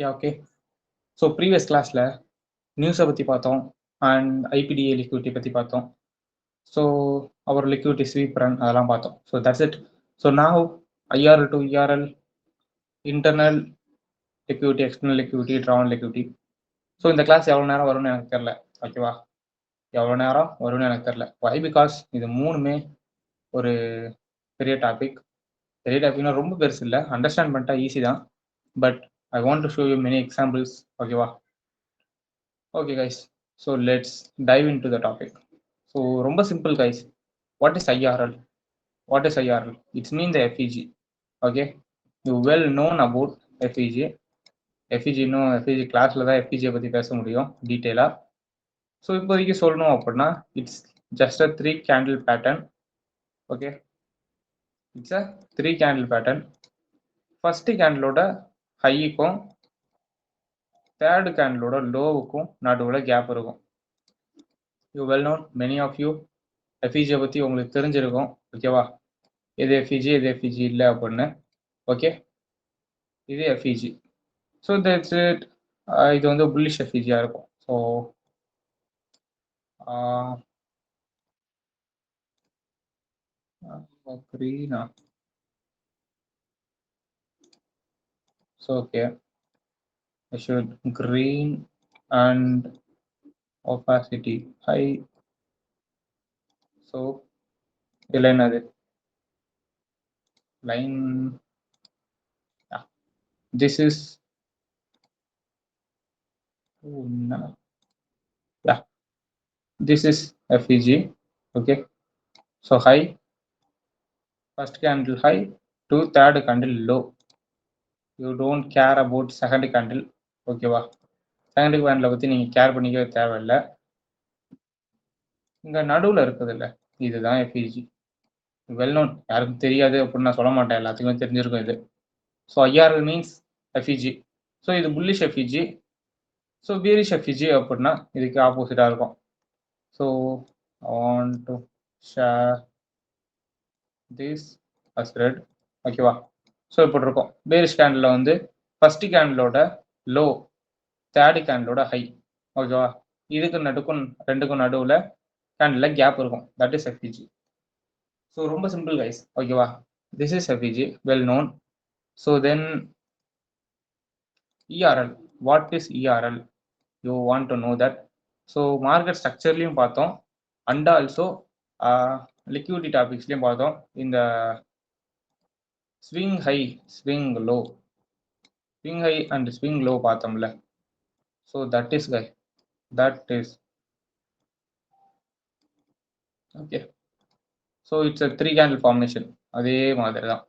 Yeah, okay. So previous கிளாஸில் நியூஸை பற்றி பார்த்தோம் அண்ட் ஐபிடிஏ லிக்விடிட்டி பற்றி பார்த்தோம். ஸோ அவர் லிக்விடிட்டி ஸ்வீப் ரன் அதெல்லாம் பார்த்தோம். So that's it. So now IRL to ERL, internal liquidity, external liquidity, drawn liquidity. So இந்த கிளாஸ் எவ்வளோ நேரம் வரும்னு எனக்கு தெரில. ஓகேவா, எவ்வளோ நேரம் வரும்னு எனக்கு தெரில. வை பிகாஸ் இது மூணுமே ஒரு பெரிய டாபிக். பெரிய டாபிக்னா ரொம்ப பெருசு இல்லை, அண்டர்ஸ்டாண்ட் பண்ணிட்டா ஈஸி தான். But I want to show you many examples. Okay guys, so let's dive into the topic. So ரொம்ப simple guys. What is IRL? It means the FEG. Okay, you well known about FEG. FEG கிளாஸ்ல தான் FEG பத்தி பேச முடியும் டீடைலா. So இப்போதைக்கு சொல்லணும் அப்படின்னா it's just a 3 candle pattern. Okay, it's a 3 candle pattern. First கேண்டிலோட ஹைக்கும் தேர்ட் கேண்டிலோட லோவுக்கும் நடுவில் கேப் இருக்கும். You well known, many of you எஃபிஜியை பற்றி உங்களுக்கு தெரிஞ்சிருக்கும். ஓகேவா, எது எஃபிஜி எது எஃபிஜி இல்லை அப்படின்னு. ஓகே, இது எஃபிஜி. So that's it. இது வந்து புல்லிஷ் எஃபிஜியாக இருக்கும். So green. So okay, I should green and opacity high. So the line, yeah, this is yeah, this is FEG. Okay, so high, first candle high to third candle low. You don't care about second candle. ஓகேவா, second candle பற்றி நீங்கள் care பண்ணிக்கவே தேவையில்லை. இங்கே நடுவில் இருக்குது இல்லை, இதுதான் effigy. Well known, யாருக்கும் தெரியாது அப்படின்னு நான் சொல்ல மாட்டேன், எல்லாத்துக்குமே தெரிஞ்சிருக்கும் இது. So IRL means effigy. So இது புல்லிஷ் எஃபிஜி. ஸோ பீரிஷ் எஃபிஜி அப்படின்னா இதுக்கு ஆப்போசிட்டாக இருக்கும். So I want to share this as red. ஓகேவா, ஸோ இப்படி இருக்கும். பேரிஷ் கேண்டில் வந்து ஃபர்ஸ்ட் கேண்டிலோட லோ, தேர்ட் கேண்டிலோட ஹை. ஓகேவா, இதுக்கு நடுக்கும் ரெண்டுக்கும் நடுவில் கேண்டில் கேப் இருக்கும். That is effigy. ஸோ ரொம்ப சிம்பிள் கைஸ். ஓகேவா, this is effigy, well known. So then ERL. What is ERL? You want to know that. So market ஸ்ட்ரக்சர்லையும் பார்த்தோம் அண்ட் ஆல்சோ லிக்விடிட்டி டாபிக்ஸ்லையும் பார்த்தோம். இந்த swing high, swing low, swing high and swing low பார்த்தோம்ல. So that is guy, that is okay. So it's a 3 candle formation. அதே மாதிரி தான்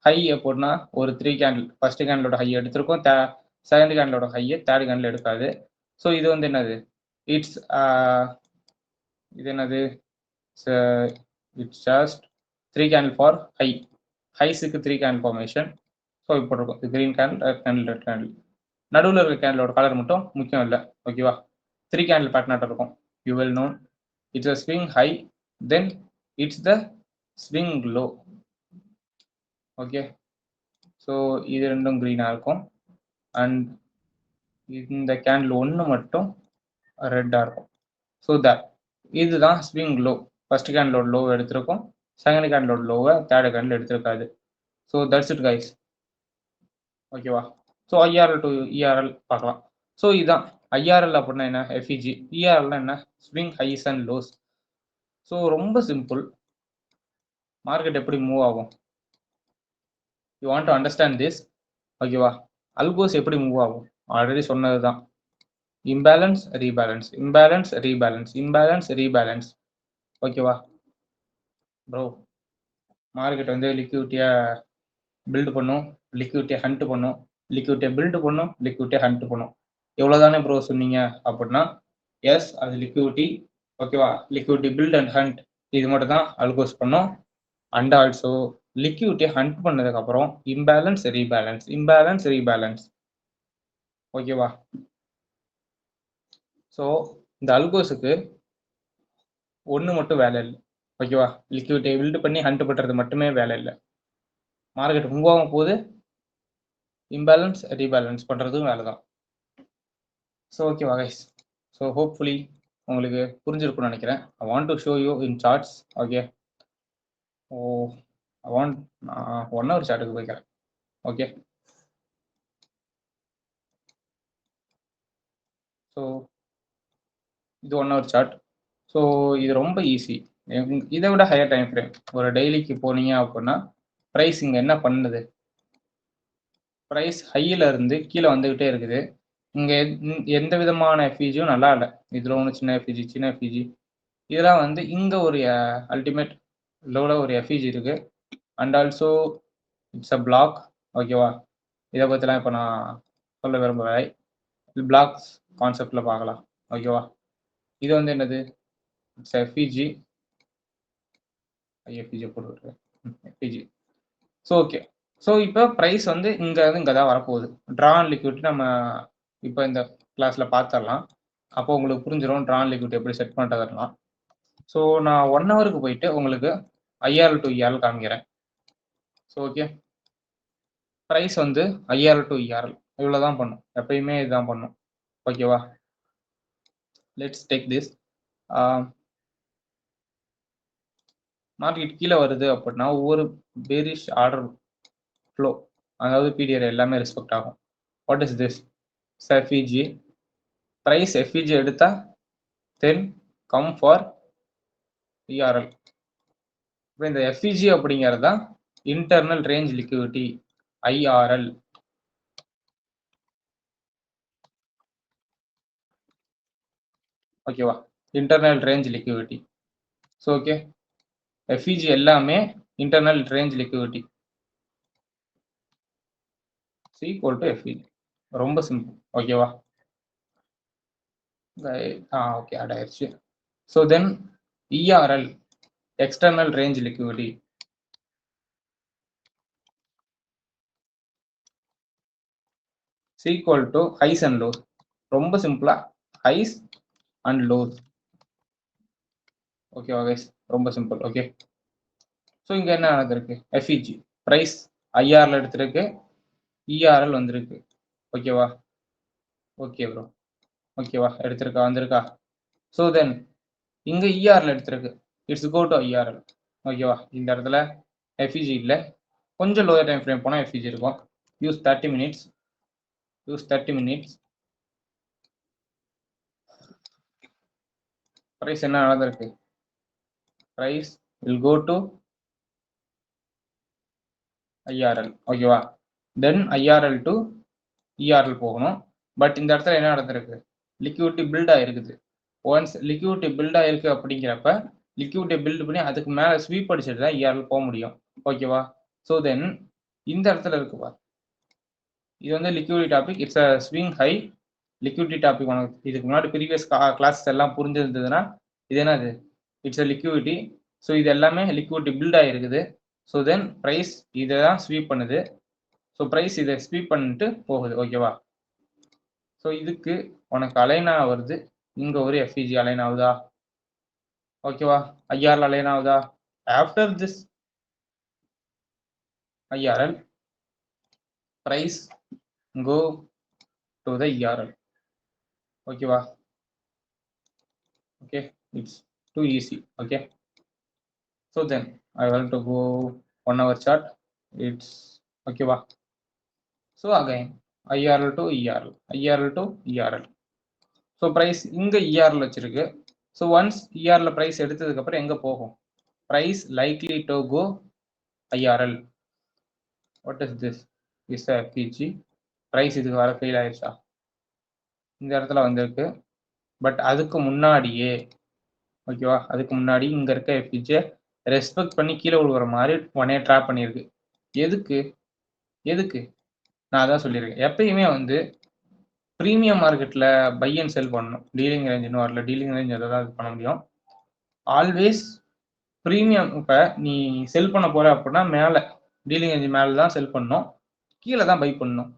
high அப்படின்னா ஒரு 3 கேண்டில், ஃபர்ஸ்ட் கேண்டிலோட ஹை எடுத்திருக்கோம், செகண்ட் கேண்டிலோட ஹையை தேர்ட் கேண்டில் எடுக்காது. ஸோ இது வந்து என்னது, இட்ஸ் இது என்னது, it's just 3 candle for high. ஹைஸுக்கு 3 கேண்டில் ஃபார்மேஷன். ஸோ இப்போ இருக்கும் green candle, red candle, red candle. நடுவில் இருக்கிற கேண்டிலோட கலர் மட்டும் முக்கியம் இல்லை. ஓகேவா, 3 கேண்டில் பேட்டர்னாக இருக்கும். You will known it's a swing high, then it's the swing low. Okay, so இது ரெண்டும் க்ரீனாக இருக்கும் அண்ட் இந்த கேண்டில் ஒன்று மட்டும் ரெட்டாக இருக்கும். ஸோ இதுதான் ஸ்விங் லோ. ஃபர்ஸ்ட் கேண்டிலோட லோவை எடுத்திருக்கோம், செகண்ட் கேண்டிலோட லோவை தேர்ட் கேண்டில் எடுத்திருக்காது. So that's it guys. ஓகேவா, ஸோ ஐஆர்எல் டு இஆர்எல் பார்க்கலாம். ஸோ இதுதான் ஐஆர்எல் அப்படின்னா என்ன, எஃபிஜி. இஆர்எல்னா என்ன, swing highs and lows. So ரொம்ப சிம்பிள். மார்க்கெட் எப்படி மூவ் ஆகும், you want to understand this. ஓகேவா, அல்கோஸ் எப்படி மூவ் ஆகும் ஆல்ரெடி சொன்னது தான். Imbalance rebalance, imbalance rebalance, imbalance rebalance. ஓகேவா ப்ரோ, மார்க்கெட் வந்து லிக்விடிட்டியை பில்டு பண்ணும், லிக்விடிட்டியை ஹண்ட் பண்ணும், லிக்விடிட்டியை பில்டு பண்ணும், லிக்விடிட்டியை ஹண்ட் பண்ணும். எவ்வளோதானே ப்ரோ சொன்னீங்க அப்படின்னா எஸ், அது லிக்விடிட்டி. ஓகேவா, லிக்விடிட்டி பில்ட் அண்ட் ஹண்ட் இது மட்டும் தான் அல்கோஸ் பண்ணும். அண்ட் ஆல்சோ லிக்விடிட்டியை ஹண்ட் பண்ணதுக்கப்புறம் இம்பேலன்ஸ் ரீபேலன்ஸ், இம்பேலன்ஸ் ரீபேலன்ஸ். ஓகேவா, ஸோ இந்த அல்கோஸுக்கு ஒன்று மட்டும் வேலை இல்லை. ஓகேவா, லிக்விடிட்டியை பில்டு பண்ணி ஹண்ட் பண்ணுறது மட்டுமே வேலை இல்லை. மார்க்கெட் மூவ் ஆகும் போது இம்பேலன்ஸ் ரீபேலன்ஸ் பண்ணுறதுக்கும் வேலை தான். ஸோ ஓகேவா கைஸ்? ஸோ ஹோப்ஃபுல்லி உங்களுக்கு புரிஞ்சிருக்கும்னு நினைக்கிறேன். I want to show you in charts. Okay, oh I want 1 hour சார்ட்டுக்கு போய்க்கிறேன். ஓகே, ஸோ இது 1 hour சார்ட். ஸோ இது ரொம்ப ஈஸி. இதை விட ஹையர் டைம் ஃப்ரேம் ஒரு டெய்லிக்கு போனீங்க அப்படின்னா ப்ரைஸ் இங்கே என்ன பண்ணுது, ப்ரைஸ் ஹையில் இருந்து கீழே வந்துக்கிட்டே இருக்குது. இங்கே எந்த விதமான எஃபிஜியும் நல்லா இல்லை. இதில் ஒன்று சின்ன எஃபிஜி சின்ன எஃபிஜி, இதெல்லாம் வந்து இங்கே ஒரு அல்டிமேட் லோவில் ஒரு எஃபிஜி இருக்குது. And also it's a block. ஓகேவா, இதை பற்றிலாம் இப்போ நான் சொல்ல விரும்புகிறேன். பிளாக்ஸ் கான்செப்டில் பார்க்கலாம். ஓகேவா, இது வந்து என்னது, இட்ஸ் எஃபிஜி. எஃபிஜி போட்டு எஃபிஜி. ஸோ ஓகே, ஸோ இப்போ ப்ரைஸ் வந்து இங்கே தான் வரப்போகுது. ட்ரா அண்ட் லிக்விட் நம்ம இப்போ இந்த கிளாஸில் பார்த்துடலாம். அப்போ உங்களுக்கு புரிஞ்சிடும் ட்ரா அண்ட் லிக்விட் எப்படி செட் பண்ணுறதுலாம். ஸோ நான் 1 hourக்கு போயிட்டு உங்களுக்கு IRL to ERL காமிக்கிறேன். ஸோ ஓகே, ப்ரைஸ் வந்து IRL to ERL இவ்வளோ தான் பண்ணும், எப்பயுமே இதுதான் பண்ணும். ஓகேவா, லெட்ஸ் டேக் திஸ். மார்க்கெட் கீழே வருது அப்படின்னா ஒவ்வொரு பேரிஷ் ஆர்டர் ஃப்ளோ, அதாவது பிடிஆர் எல்லாமே ரெஸ்பெக்ட் ஆகும். What is this? FVG. Price FVG எடுத்தா தென் கம் ஃபார் இஆர்எல். இப்போ இந்த எஃபிஜி அப்படிங்கிறது தான் இன்டர்னல் ரேஞ்ச் லிக்விடிட்டி, ஐஆர்எல். ஓகேவா, internal range liquidity. So okay, FVG எல்லாமே internal range liquidity equal to FVG. ரொம்ப சிம்பிள். ஓகேவா, ஓகே ஆட் ஆயிடுச்சு. So then ERL external range liquidity equal to highs and lows. ரொம்ப சிம்பிளா highs and lows. ஓகேவா guys, ரொம்ப simple. Okay, so இங்க என்ன நடந்திருக்கு, எஃபிஜி பிரைஸ் ஐஆர்ல எடுத்திருக்கு, இஆர்எல் வந்திருக்கு. ஓகேவா, ஓகே ப்ரோ, ஓகேவா, எடுத்திருக்கா வந்திருக்கா. ஸோ தென் இங்க இஆர்எல் எடுத்திருக்கு, இட்ஸ் கோ டு ஐஆர்எல். ஓகேவா, இந்த இடத்துல எஃபிஜி இல்லை, கொஞ்சம் லோயர் டைம் ஃப்ரேம் போனால் எஃபிஜி இருக்கும். Use 30 minutes, use 30 minutes. Price என்ன நடந்திருக்கு, price will go to IRL. ஓகேவா, தென் ஐஆர்எல் டு இஆர்எல் போகணும். பட் இந்த இடத்துல என்ன நடந்திருக்கு, லிக்விடிட்டி பில்ட் ஆகிருக்குது. ஒன்ஸ் லிக்விடிட்டி பில்ட் ஆகிருக்கு அப்படிங்கிறப்ப லிக்விடிட்டி பில்ட் பண்ணி அதுக்கு மேலே ஸ்வீப் அடிச்சுட்டு தான் இஆர்எல் போக முடியும். ஓகேவா, ஸோ தென் இந்த இடத்துல இருக்குப்பா, இது வந்து liquidity topic, it's a swing high liquidity topic. உனக்கு இதுக்கு முன்னாடி ப்ரீவியஸ் கிளாஸஸ் எல்லாம் புரிஞ்சிருந்ததுன்னா இது என்னது, இட்ஸ் அ லிக்விடிட்டி. ஸோ இது எல்லாமே லிக்விடிட்டி பில்ட் ஆகிருக்குது. ஸோ தென் ப்ரைஸ் இதை தான் ஸ்வீப் பண்ணுது. ஸோ ப்ரைஸ் இதை ஸ்வீப் பண்ணிட்டு போகுது. ஓகேவா, ஸோ இதுக்கு உனக்கு அலைனா வருது, இங்கே ஒரு எஃபிஜி அலைன் ஆகுதா. ஓகேவா, ஐஆர்எல் அலைன் ஆகுதா. After this IRL price go to the ERL. ஓகேவா, okay, it's too easy. Okay, so then I want to go 1 hour chart. It's ஓகேவா. So again IRL to ERL, IRL to ERL. So price இங்கே ERL வச்சிருக்கு. So once ERL price எடுத்ததுக்கப்புறம் எங்கே போகும், price likely to go IRL. What is this, is FVG. Price இதுக்கு வர fail ஆயிடுச்சா, இந்த இடத்துல வந்திருக்கு. பட் அதுக்கு முன்னாடியே, ஓகேவா, அதுக்கு முன்னாடி இங்கே இருக்க எஃபிஜியை ரெஸ்பெக்ட் பண்ணி கீழே விழுகிற மாதிரி உடனே ட்ராப் பண்ணியிருக்கு. எதுக்கு எதுக்கு நான் அதான் சொல்லியிருக்கேன், எப்பயுமே வந்து ப்ரீமியம் மார்க்கெட்டில் பை அண்ட் செல் பண்ணணும். டீலிங் ரேஞ்ச் இன்னும் வரல, டீலிங் ரேஞ்ச் அதை தான் இது பண்ண முடியும். ஆல்வேஸ் ப்ரீமியம், இப்போ நீ செல் பண்ண போகிற அப்படின்னா மேலே டீலிங் ரேஞ்ச் மேலே தான் செல் பண்ணணும், கீழே தான் பை பண்ணணும்.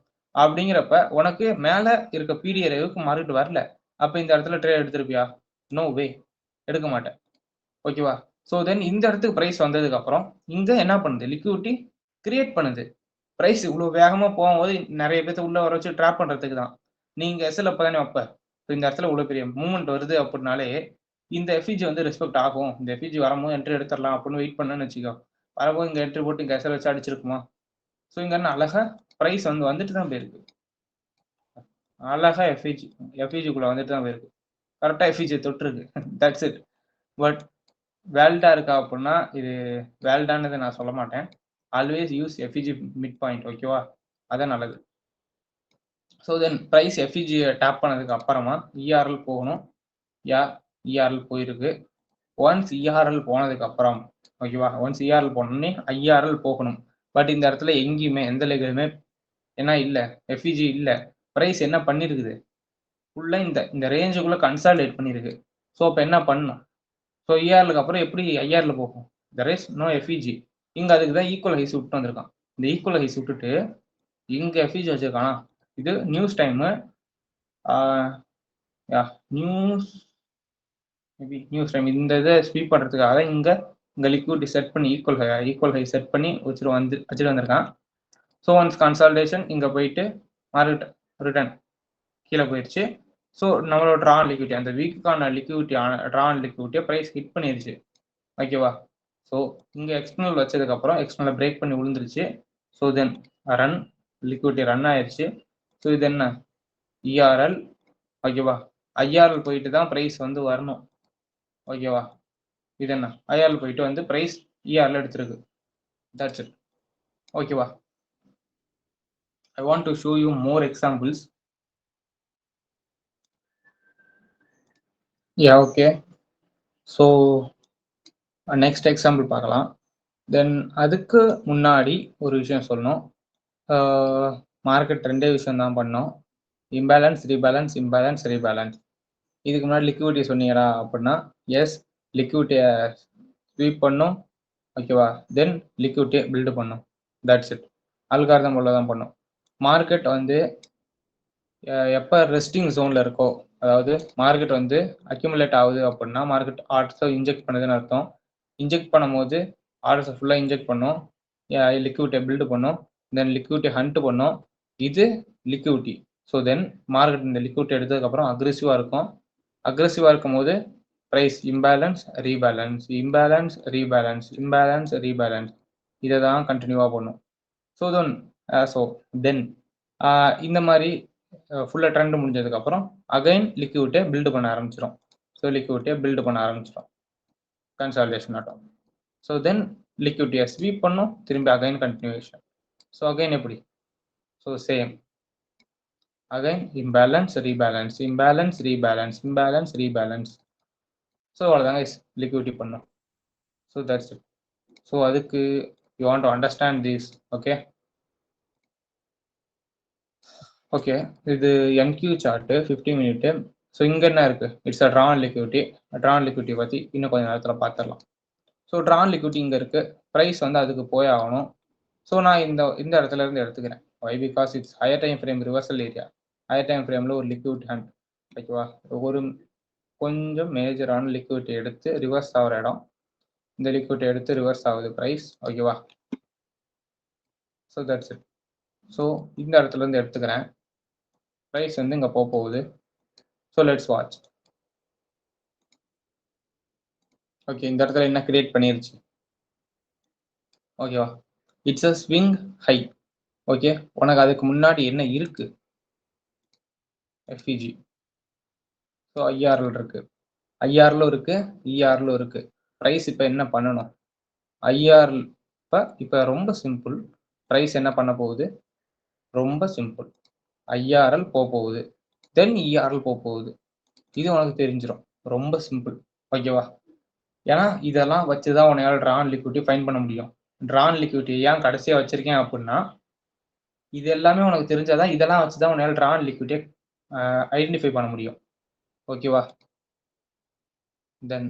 அப்படிங்கிறப்ப உனக்கு மேலே இருக்க பிடிஆருக்கு மார்க்கெட் வரல, அப்போ இந்த இடத்துல ட்ரேட் எடுத்திருப்பியா, நோ வே, எடுக்க மாட்டேன். ஓகேவா, ஸோ தென் இந்த இடத்துக்கு ப்ரைஸ் வந்ததுக்கப்புறம் இங்கே என்ன பண்ணுது, லிக்விடிட்டி கிரியேட் பண்ணுது. பிரைஸ் இவ்வளவு வேகமா போகும்போது நிறைய பேர்த்த உள்ள வர வச்சு ட்ராப் பண்றதுக்கு தான். நீங்க எஸ்எல் அப்பதானே வைப்ப. இந்த இடத்துல இவ்வளவு பெரிய மூவ்மெண்ட் வருது அப்படின்னாலே இந்த எஃபிஜி வந்து ரெஸ்பெக்ட் ஆகும். இந்த எஃபிஜி வரும்போது என்ட்ரி எடுத்துடலாம் அப்படின்னு வெயிட் பண்ணேன்னு வச்சுக்கோ. வரும்போது இங்க என்ட்ரி போட்டு இங்க எஸ்எல் வச்சு அடிச்சிருக்குமா? ஸோ இங்க என்ன அழகா பிரைஸ் வந்து வந்துட்டு தான் போயிருக்கு. அழகா எஃபிஜிக்குள்ள வந்துட்டு தான் போயிருக்கு. கரெக்டா எஃபிஜி தொட்டுருக்கு. That's it. பட் வேலிடா இருக்கா அப்படின்னா இது வேலிடானதை நான் சொல்ல மாட்டேன். Always use FVG mid point. ஓகேவா? அதான் நல்லது. ஸோ தென் ப்ரைஸ் எஃபிஜியை டேப் பண்ணதுக்கு அப்புறமா இஆர்எல் போகணும். இஆர்எல் போயிருக்கு. ஒன்ஸ் இஆர்எல் போனதுக்கு அப்புறம் ஓகேவா, ஒன்ஸ் இஆர்எல் போனோடனே ஐஆர்எல் போகணும். பட் இந்த இடத்துல எங்கேயுமே எந்த லெகலுமே என்ன இல்லை, எஃபிஜி இல்லை. ப்ரைஸ் என்ன பண்ணிருக்குது, ஃபுல்லாக இந்த ரேஞ்சுக்குள்ள கன்சாலிடேட் பண்ணியிருக்கு. ஸோ அப்போ என்ன பண்ணணும்? ஸோ இஆர்எலுக்கு அப்புறம் எப்படி ஐஆர்எல் போகும்? There is no FVG. இங்கே அதுக்கு தான் ஈக்குவல் ஹைஸ் விட்டு வந்திருக்கான். இந்த ஈக்குவல் ஹைஸ் விட்டுட்டு இங்கே எஃபிஜி வச்சிருக்கானா? இது நியூஸ் டைமு. நியூஸ் டைம் இந்த இதை ஸ்வீப் பண்ணுறதுக்காக இங்கே லிக்விடிட்டி செட் பண்ணி ஈக்குவல் ஹை செட் பண்ணி வச்சுட்டு வந்திருக்கான். ஸோ ஒன்ஸ் கன்சால்டேஷன் இங்கே போயிட்டு மார்க்கெட் ரிட்டர்ன் கீழே போயிடுச்சு. ஸோ நம்மளோட ட்ரான் லிக்விட்டி, அந்த வீக்குக்கான ட்ரான் லிக்விட்டியை ப்ரைஸ் ஹிட் பண்ணிடுச்சு. ஓகேவா? ஸோ இங்கே எக்ஸ்டர்னல் வச்சதுக்கப்புறம் எக்ஸ்டர்னலை பிரேக் பண்ணி விழுந்துருச்சு. ஸோ தென் ரன் லிக்விட்டி ரன் ஆயிடுச்சு. ஸோ இது என்ன இஆர்எல். ஓகேவா? ஐஆர்எல் போயிட்டு தான் ப்ரைஸ் வந்து வரணும். ஓகேவா? இது என்ன ஐஆர்எல் போயிட்டு வந்து ப்ரைஸ் இஆர்எல் எடுத்திருக்கு. That's it. ஓகேவா? I want to show you more examples. Yeah, okay. So next example பார்க்கலாம். தென் அதுக்கு முன்னாடி ஒரு விஷயம் சொல்லணும். மார்க்கெட் ரெண்டே விஷயம் தான் பண்ணோம். Imbalance, rebalance, imbalance, rebalance. இதுக்கு முன்னாடி லிக்விடிட்டி சொன்னீங்களா அப்படின்னா எஸ், லிக்விடிட்டியை ஸ்வீப் பண்ணும். ஓகேவா? தென் லிக்விடிட்டியை பில்டு பண்ணும். That's it. அல்காரிதம் போல தான் பண்ணும். மார்க்கெட் வந்து எப்போ ரெஸ்டிங் ஜோனில் இருக்கோ, அதாவது மார்க்கெட் வந்து அக்யூமுலேட் ஆகுது அப்படின்னா மார்க்கெட் ஆர்ட்ஸை இன்ஜெக்ட் பண்ணுதுன்னு அர்த்தம். இன்ஜெக்ட் பண்ணும்போது ஆர்ட்ஸை ஃபுல்லாக இன்ஜெக்ட் பண்ணும், லிக்விடிட்டியை பில்டு பண்ணும், தென் லிக்விடிட்டி ஹண்ட் பண்ணும். இது லிக்விடிட்டி. ஸோ தென் மார்க்கெட் இந்த லிக்விடிட்டி எடுத்ததுக்கப்புறம் அக்ரெசிவாக இருக்கும். அக்ரெசிவாக இருக்கும் போது price imbalance, rebalance, imbalance, rebalance, imbalance, rebalance, இதை தான் கண்டினியூவாக பண்ணும். ஸோ தென் இந்த மாதிரி ஃபுல்லாக ட்ரெண்ட் முடிஞ்சதுக்கப்புறம் அகைன் லிக்விடிட்டியை பில்டு பண்ண ஆரம்பிச்சிடும். ஸோ லிக்விடிட்டியை பில்டு பண்ண ஆரம்பிச்சிடும் கன்சாலிடேஷன் ஆட்டம். ஸோ தென் லிக்விடிட்டியை ஸ்வீப் பண்ணும், திரும்பி அகைன் கண்டினியூவேஷன். ஸோ அகைன் எப்படி? So same again imbalance, rebalance, imbalance, rebalance, imbalance, rebalance. So அவ்வளோதாங்க லிக்விடிட்டி பண்ணும். So that's it. ஸோ அதுக்கு you want to understand this. Okay okay, இது என்கியூ சார்ட்டு 50 மினிட்டு. ஸோ இங்கே என்ன இருக்குது? It's a drawn liquidity. Drawn liquidity பற்றி இன்னும் கொஞ்சம் நேரத்தில் பார்த்துடலாம். ஸோ ட்ரான் லிக்விடிட்டி இங்கே இருக்குது. ப்ரைஸ் வந்து அதுக்கு போய் ஆகணும். ஸோ நான் இந்த இடத்துல இருந்து எடுத்துக்கிறேன். Why? Because it's higher time frame reversal area. Higher time ஃப்ரேமில் ஒரு லிக்விட் ஹேண்ட். ஓகேவா? ஒரு கொஞ்சம் மேஜரான லிக்விடிட்டி எடுத்து ரிவர்ஸ் ஆகிற இடம். இந்த லிக்விடிட்டி எடுத்து ரிவர்ஸ் ஆகுது ப்ரைஸ். ஓகேவா? So that's it. ஸோ இந்த இடத்துல இருந்து எடுத்துக்கிறேன். ப்ரைஸ் வந்து இங்கே போகுது. So let's watch. ஓகே, இந்த இடத்துல என்ன கிரியேட் பண்ணிருச்சு? ஓகேவா? It's a swing high. Okay, உனக்கு அதுக்கு முன்னாடி என்ன இருக்கு? எஃபிஜி. ஸோ ஐஆர்எல் இருக்கு, ஐஆர்லும் இருக்கு, இஆர்லும் இருக்கு. ப்ரைஸ் இப்போ என்ன பண்ணணும்? ஐஆர்எல் இப்போ ரொம்ப சிம்பிள். ப்ரைஸ் என்ன பண்ண போகுது? ரொம்ப சிம்பிள். ஐஆர்எல் போகுது, தென் இஆர்எல் போகுது. இது உனக்கு தெரிஞ்சிடும். ரொம்ப சிம்பிள். ஓகேவா? ஏன்னா இதெல்லாம் வச்சுதான் உன்னையால் ட்ரான் லிக்விடிட்டி ஃபைண்ட் பண்ண முடியும். ட்ரான் லிக்விடிட்டி ஏன் கடைசியாக வச்சிருக்கேன் அப்படின்னா இது எல்லாமே உனக்கு தெரிஞ்சாதான் இதெல்லாம் வச்சுதான் உன்னையால் ட்ரான் லிக்விடிட்டியை ஐடென்டிஃபை பண்ண முடியும். ஓகேவா? Then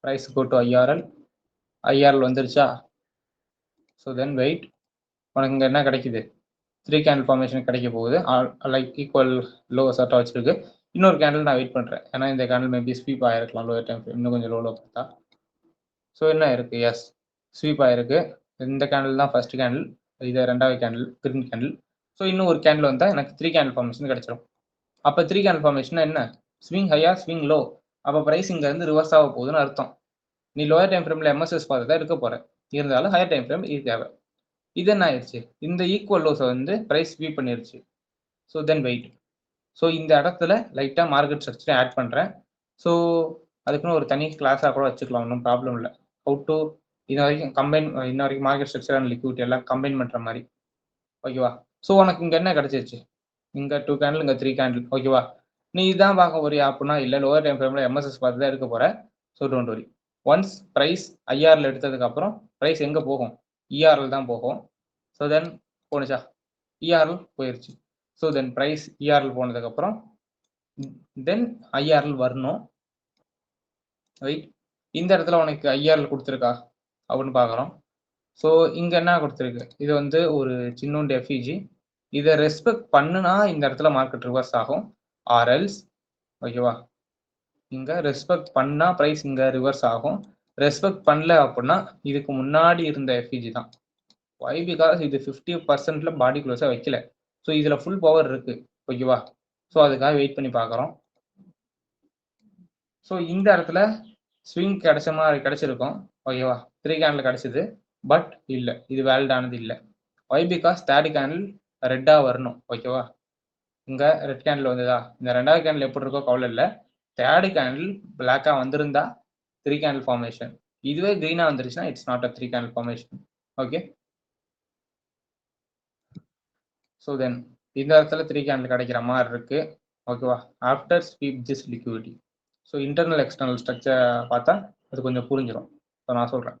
price go to IRL. IRL வந்துருச்சா? So then wait. உனக்கு இங்கே என்ன கிடைக்குது? 3 கேண்டில் ஃபார்மேஷன் கிடைக்க போகுது. லைக் ஈக்குவல் லோ சர்ட்டாக வச்சிருக்கு. இன்னொரு கேண்டில் நான் வெயிட் பண்ணுறேன். ஏன்னா இந்த கேண்டில் மேபி ஸ்வீப் ஆகிருக்கலாம் லோயர் டைம் ஃப்ரேம், இன்னும் கொஞ்சம் லோவில் பார்த்தா. ஸோ என்ன இருக்குது? எஸ், ஸ்வீப் ஆகிருக்கு. இந்த கேண்டில் தான் ஃபர்ஸ்ட் கேண்டில். இது ரெண்டாவது கேண்டில் கிரீன் கேண்டில். ஸோ இன்னும் ஒரு கேண்டில் வந்தால் எனக்கு 3 கேண்டில் ஃபார்மேஷன் கிடைச்சிடும். அப்போ 3 கேண்டில் ஃபார்மேஷன் என்ன, ஸ்விங் ஹையா ஸ்விங் லோ, அப்போ ப்ரைஸ் இங்கேருந்து ரிவர்ஸ் ஆக போகுதுன்னு அர்த்தம். நீ லோயர் டைம் ஃப்ரேமில் எம்எஸ்எஸ் பார்த்து தான் இருக்க போகிற, இருந்தாலும் ஹையர் டைம் ஃப்ரேம் இது தேவை. இது என்ன ஆயிடுச்சு, இந்த ஈக்குவல் லோஸை வந்து ப்ரைஸ் ஸ்வீப் பண்ணிருச்சு. So then wait. ஸோ இந்த இடத்துல லைட்டாக மார்க்கெட் ஸ்ட்ரக்சரை ஆட் பண்ணுறேன். ஸோ அதுக்குன்னு ஒரு தனி கிளாஸாக கூட வச்சுக்கலாம், ஒன்றும் ப்ராப்ளம் இல்லை. ஹவு டு இன்ன வரைக்கும் மார்க்கெட் ஸ்ட்ரக்சர் அண்ட் லிக்விடிட்டி எல்லாம் கம்பைன் பண்ணுற மாதிரி. ஓகேவா. ஸோ உனக்கு இங்கே என்ன கிடச்சிருச்சு, இங்கே 2 கேண்டில், இங்கே 3 கேண்டில். ஓகேவா. நீ இதான் பார்க்க போறியா அப்படின்னா இல்லை, லோவர் டைம் ஃப்ரேமில் எம்எஸ்எஸ் பார்த்து தான் எடுக்க போகிற. So don't worry. Once price ஐஆரில் எடுத்ததுக்கப்புறம் ப்ரைஸ் எங்கே போகும், இஆர்எல் தான் போகும். ஸோ தென் போணுச்சா, இஆர்எல் போயிடுச்சு. ஸோ தென் ப்ரைஸ் இஆர்எல் போனதுக்கப்புறம் தென் ஐஆர்எல் வரணும். ரைட். இந்த இடத்துல உனக்கு ஐஆர்எல் கொடுத்துருக்கா அப்படின்னு பார்க்குறோம். ஸோ இங்கே என்ன கொடுத்துருக்கு, இது வந்து ஒரு சின்னோண்டு எஃப்இஜி. இதை ரெஸ்பெக்ட் பண்ணுனா இந்த இடத்துல மார்க்கெட் ரிவர்ஸ் ஆகும். ஆர்எல்ஸ் ஓகேவா, இங்கே ரெஸ்பெக்ட் பண்ணால் ப்ரைஸ் இங்கே ரிவர்ஸ் ஆகும். ரெஸ்பெக்ட் பண்ணல அப்படின்னா இதுக்கு முன்னாடி இருந்த எஃப்இஜி தான். ஒய் பிகாஸ் இது 50%ல பாடி க்ளோஸாக வைக்கல. ஸோ இதில் ஃபுல் பவர் இருக்கு. ஓகேவா. ஸோ அதுக்காக வெயிட் பண்ணி பார்க்குறோம். ஸோ இந்த இடத்துல ஸ்விங் கிடைச்ச மாதிரி கிடைச்சிருக்கும். ஓகேவா. 3 கேண்டில் கிடைச்சிது, பட் இல்லை, இது வேலிட் ஆனது இல்லை. ஒய் பிகாஸ் தேர்ட் கேண்டில் ரெட்டாக வரணும். ஓகேவா. இங்கே ரெட் கேண்டில் வந்ததா, இந்த ரெண்டாவது கேண்டில் எப்படி இருக்கோ கவலை இல்லை. தேர்டு கேண்டில் பிளாக்காக வந்திருந்தா 3 கேண்டில் ஃபார்மேஷன். இதுவே க்ரீனாக வந்துருச்சுன்னா it's not a 3 candle formation. Okay. So தென் இந்த இடத்துல 3 கேண்டில் கிடைக்கிற மாதிரி இருக்கு. ஓகேவா. After sweep this liquidity. So internal external structure பார்த்தா அது கொஞ்சம் புரிஞ்சிடும். ஸோ நான் சொல்கிறேன்.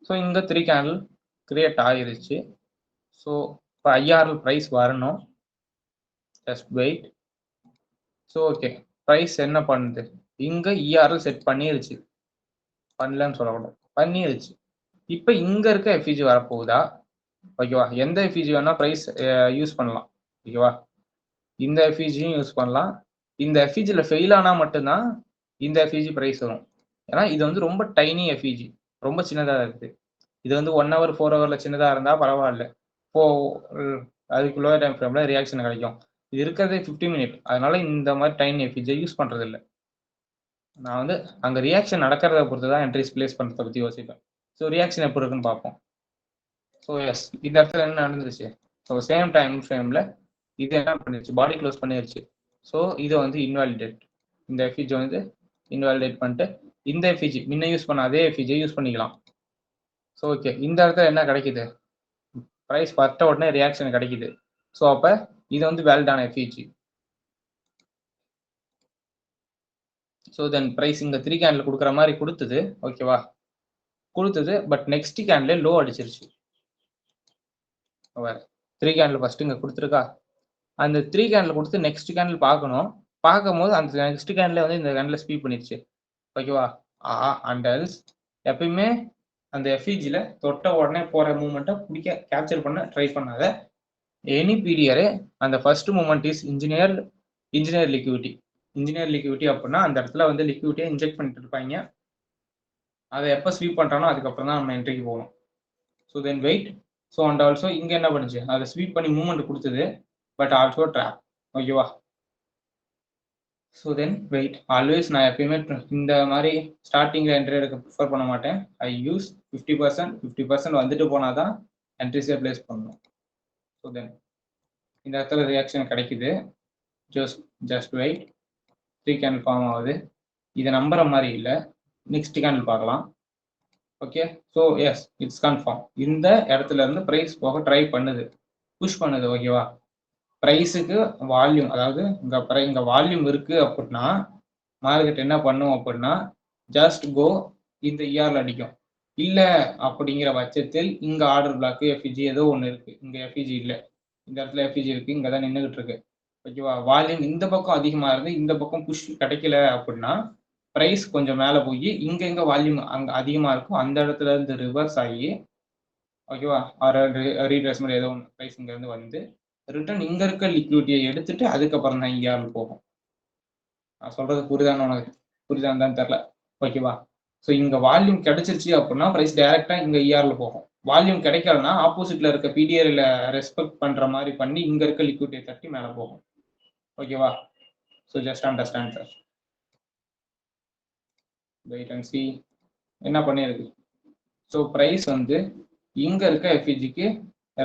ஸோ இங்கே 3 கேண்டில் கிரியேட் ஆகிருச்சு. ஸோ இப்போ ஐஆர்எல் ப்ரைஸ் வரணும். Just wait. So okay, price என்ன பண்ணுது, இங்கே இஆர்எல் செட் பண்ணிருச்சு, பண்ணலன்னு சொல்லக்கூடாது, பண்ணிருச்சு. இப்போ இங்கே இருக்க எஃப்இஜி வரப்போகுதா. ஓகேவா. எந்த எஃப்இஜி வேணால் ப்ரைஸ் யூஸ் பண்ணலாம். ஓகேவா. இந்த எஃப்இஜியும் யூஸ் பண்ணலாம். இந்த எஃப்இஜியில் ஃபெயில் ஆனால் மட்டும்தான் இந்த எஃப்இஜி ப்ரைஸ் வரும். ஏன்னா இது வந்து ரொம்ப டைனி எஃப்இஜி, ரொம்ப சின்னதாக இருக்குது. இது வந்து 1 hour 4 hourல சின்னதாக இருந்தால் பரவாயில்ல, அதுக்கு லோயர் டைம் ஃப்ரேமில் ரியாக்ஷன் கிடைக்கும். இது இருக்கிறதே 50 minutes, அதனால இந்த மாதிரி டைனி எஃப்இஜியை யூஸ் பண்ணுறது இல்லை. நான் வந்து அங்கே ரியாக்ஷன் நடக்கிறத பொறுத்து தான் என்ட்ரிஸ் பிளேஸ் பண்ணுறதை பற்றி யோசிப்பேன். ஸோ ரியாக்ஷன் எப்படி இருக்குன்னு பார்ப்போம். ஸோ எஸ், இந்த இடத்துல என்ன நடந்துருச்சு, ஸோ சேம் டைம் ஃப்ரேமில் இது என்ன பண்ணிருச்சு, பாடி க்ளோஸ் பண்ணிருச்சு. ஸோ இதை வந்து இன்வாலிடேட், இந்த எஃப்இஜி வந்து இன்வாலிடேட் பண்ணிட்டு இந்த எஃப்இஜி முன்ன யூஸ் பண்ண அதே எஃப்இஜியை யூஸ் பண்ணிக்கலாம். ஸோ ஓகே, இந்த இடத்துல என்ன கிடைக்குது, ப்ரைஸ் பட்ட உடனே ரியாக்ஷன் கிடைக்குது. ஸோ அப்போ இது வந்து வேலிடான எஃப்இஜி. ஸோ தென் ப்ரைஸ் இங்கே 3 கேண்டில் கொடுக்குற மாதிரி கொடுத்தது. ஓகேவா, கொடுத்தது. பட் நெக்ஸ்ட் கேண்டில் லோ அடிச்சிருச்சு. 3 கேண்டில் ஃபர்ஸ்ட் இங்கே கொடுத்துருக்கா, அந்த 3 கேண்டில் கொடுத்து நெக்ஸ்ட் கேண்டில் பார்க்கணும். பார்க்கும்போது அந்த நெக்ஸ்ட் கேண்டில் வந்து இந்த கேண்டில் ஸ்வீப் பண்ணிடுச்சு. ஓகேவா. அண்ட் எல்ஸ் எப்பயுமே அந்த எஃப்இஜியில் தொட்ட உடனே போகிற மூமெண்ட்டை பிடிக்க கேப்சர் பண்ண ட்ரை பண்ணாத. எனி பீரியரு அந்த first moment is engineer liquidity. Engineer liquidity அப்படின்னா அந்த இடத்துல வந்து லிக்விடிட்டியை இன்ஜெக்ட் பண்ணிட்டு இருப்பாங்க. அதை எப்போ ஸ்வீப் பண்ணுறானோ அதுக்கப்புறம் தான் நம்ம என்ட்ரிக்கு போகணும். So then wait. So and also இங்கே என்ன பண்ணுச்சு, அதை ஸ்வீப் பண்ணி மூவ்மெண்ட் கொடுத்தது, பட் ஆல்சோ ட்ராப். ஓகேவா. So then wait. ஆல்வேஸ் நான் எப்பயுமே இந்த மாதிரி ஸ்டார்டிங்கில் என்ட்ரி எடுக்க ப்ரிஃபர் பண்ண மாட்டேன். ஐ யூஸ் 50% வந்துட்டு போனால் தான் என்ட்ரிஸே பிளேஸ் பண்ணணும். ஸோ தென் இந்த இடத்துல ரியாக்ஷன் கிடைக்குது. Just wait. 3 கேண்டில் ஃபார்ம் ஆகுது. இதை நம்புற மாதிரி இல்லை. நெக்ஸ்ட் கேண்டில் பார்க்கலாம். Okay. So yes, it's confirm. இந்த இடத்துல இருந்து ப்ரைஸ் போக ட்ரை பண்ணுது, புஷ் பண்ணுது. ஓகேவா. ப்ரைஸுக்கு வால்யூம், அதாவது இங்கே வால்யூம் இருக்குது அப்படின்னா மார்க்கெட் என்ன பண்ணும் அப்படின்னா ஜஸ்ட் கோ இந்த இஆரில் அடிக்கும். இல்லை அப்படிங்கிற பட்சத்தில் இங்கே ஆர்டர் பிளாக்கு எஃப்இஜி ஏதோ ஒன்று இருக்குது. இங்கே எஃப்இஜி இல்லை, இந்த இடத்துல எஃப்இஜி இருக்குது, இங்கே தான் நின்றுக்கிட்டு இருக்கு. ஓகேவா. வால்யூம் இந்த பக்கம் அதிகமாக இருந்து இந்த பக்கம் புஷ் கிடைக்கல அப்படின்னா ப்ரைஸ் கொஞ்சம் மேலே போய் இங்கே வால்யூம் அங்கே அதிகமாக இருக்கும், அந்த இடத்துல இருந்து ரிவர்ஸ் ஆகி ஓகேவா, ரீட்ரேஸ்மெண்ட் ஏதோ ஒன்று ப்ரைஸ் இங்கேருந்து வந்து ரிட்டர்ன் இங்கே இருக்க லிக்விடிட்டியை எடுத்துட்டு அதுக்கப்புறம் தான் இஆர்எல் போகும். நான் சொல்றது புரியுதான்னு உனக்கு, புரியுதான்னு தான் தெரில. ஓகேவா. ஸோ இங்கே வால்யூம் கிடைச்சிருச்சு அப்படின்னா ப்ரைஸ் டைரெக்டாக இங்கே இஆர்எல் போகும். வால்யூம் கிடைக்கலன்னா ஆப்போசிட்ல இருக்க பிடிஆர்ல ரெஸ்பெக்ட் பண்ற மாதிரி பண்ணி இங்க இருக்க லிக்விடிட்டியை தட்டி மேல போகும். ஓகேவா? So just understand sir. Wait and see என்ன பண்ணிருக்கு. ஸோ ப்ரைஸ் வந்து இங்க இருக்க எஃப்இஜிக்கு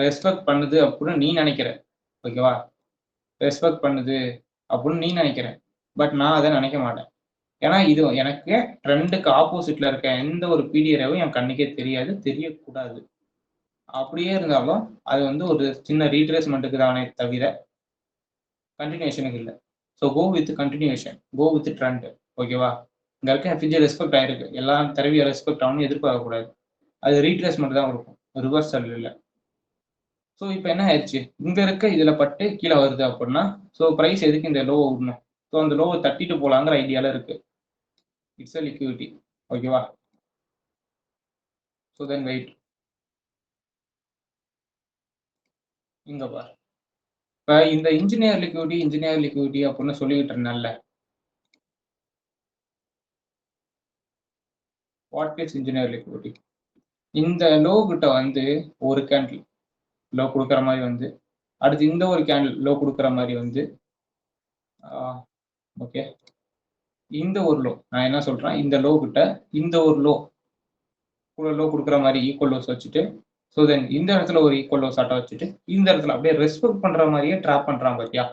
ரெஸ்பெக்ட் பண்ணுது அப்படின்னு நீ நினைக்கிற. ஓகேவா? ரெஸ்பெக்ட் பண்ணுது அப்படின்னு நீ நினைக்கிற. பட் நான் அதை நினைக்க மாட்டேன். ஏன்னா இது எனக்கு ட்ரெண்டுக்கு ஆப்போசிட்ல இருக்க எந்த ஒரு பிடிஆரையும் என் கண்ணுக்கே தெரியாது, தெரியக்கூடாது. அப்படியே இருந்தாலும் அது வந்து ஒரு சின்ன ரீட்ரேஸ்மெண்ட்டுக்கு தானே தவிர கண்டினியூஷனுக்கு இல்லை. So go with continuation, go with trend. ஓகேவா? இங்க இருக்க எஃப்இஜி ரெஸ்பெக்ட் ஆயிருக்கு, எல்லாம் தரவிய ரெஸ்பெக்ட் ஆகணும் எதிர்பார்க்கக்கூடாது. அது ரீட்ரேஸ்மெண்ட் தான் இருக்கும், ரிவர்சல் இல்லை. ஸோ இப்போ என்ன ஆயிடுச்சு, இங்க இருக்க இதுல பட்டு கீழே வருது அப்படின்னா ஸோ ப்ரைஸ் எதுக்கு இந்த லோவை விடணும்? ஸோ அந்த லோவை தட்டிட்டு போலாங்கிற ஐடியால இருக்கு. It's a liquidity. ஓகேவா? So then wait. இங்க பார், இப்போ இந்த இன்ஜினியர் லிக்விடிட்டி அப்படின்னு சொல்லிக்கிட்டு இருந்தேன்ல. What is engineer liquidity? இந்த லோ கிட்ட வந்து ஒரு கேண்டில் லோ கொடுக்குற மாதிரி வந்து, அடுத்து இந்த ஒரு கேண்டில் லோ கொடுக்குற மாதிரி வந்து, ஓகே இந்த ஒரு லோ, நான் என்ன சொல்றேன், இந்த லோ கிட்ட இந்த ஒரு லோ கொடுக்குற மாதிரி ஈக்குவல் லோஸ் வச்சுட்டு, ஸோ தென் இந்த இடத்துல ஒரு ஈக்குவல் லோஸ் ஆட்டா வச்சுட்டு இந்த இடத்துல அப்படியே ரெஸ்பெக்ட் பண்ற மாதிரியே ட்ராப் பண்றான் பாத்தியா?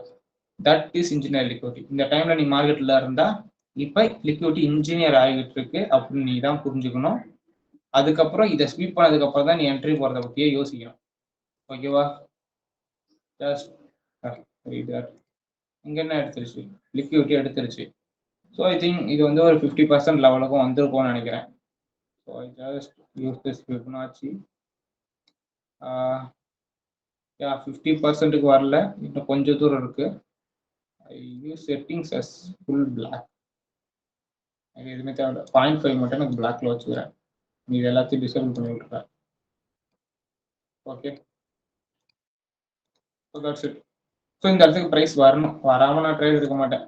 That is engineer liquidity. இந்த டைம்ல நீ மார்க்கெட்ல இருந்தா இப்ப லிக்விடிட்டி இன்ஜினியர் ஆகிட்டு இருக்கு அப்படின்னு நீ தான் புரிஞ்சுக்கணும். அதுக்கப்புறம் இதை ஸ்வீப் பண்ணதுக்கு அப்புறம் தான் நீ என்ட்ரி போறதை பத்தியே யோசிக்கணும். ஓகேவா? ஜஸ்ட் இங்க என்ன எடுத்துருச்சு, லிக்விடிட்டி எடுத்துருச்சு. ஸோ ஐ திங்க் இது வந்து ஒரு 50% லெவலுக்கும் வந்திருக்கும்னு நினைக்கிறேன். So I just use this Fibonacci. Yeah 50%க்கு வரல, இன்னும் கொஞ்சம் தூரம் இருக்கு. I use settings as full black. எனக்கு எதுவுமே தேவை 0.5 மட்டும் எனக்கு பிளாக்ல வச்சுக்கிறேன். நீ இது எல்லாத்தையும் டிசேபிள் பண்ணி விட்டுருக்கேன். Okay, so that's it. So இந்த இடத்துக்கு ப்ரைஸ் வரணும், வராமல் நான் ட்ரேட் எடுக்க மாட்டேன்.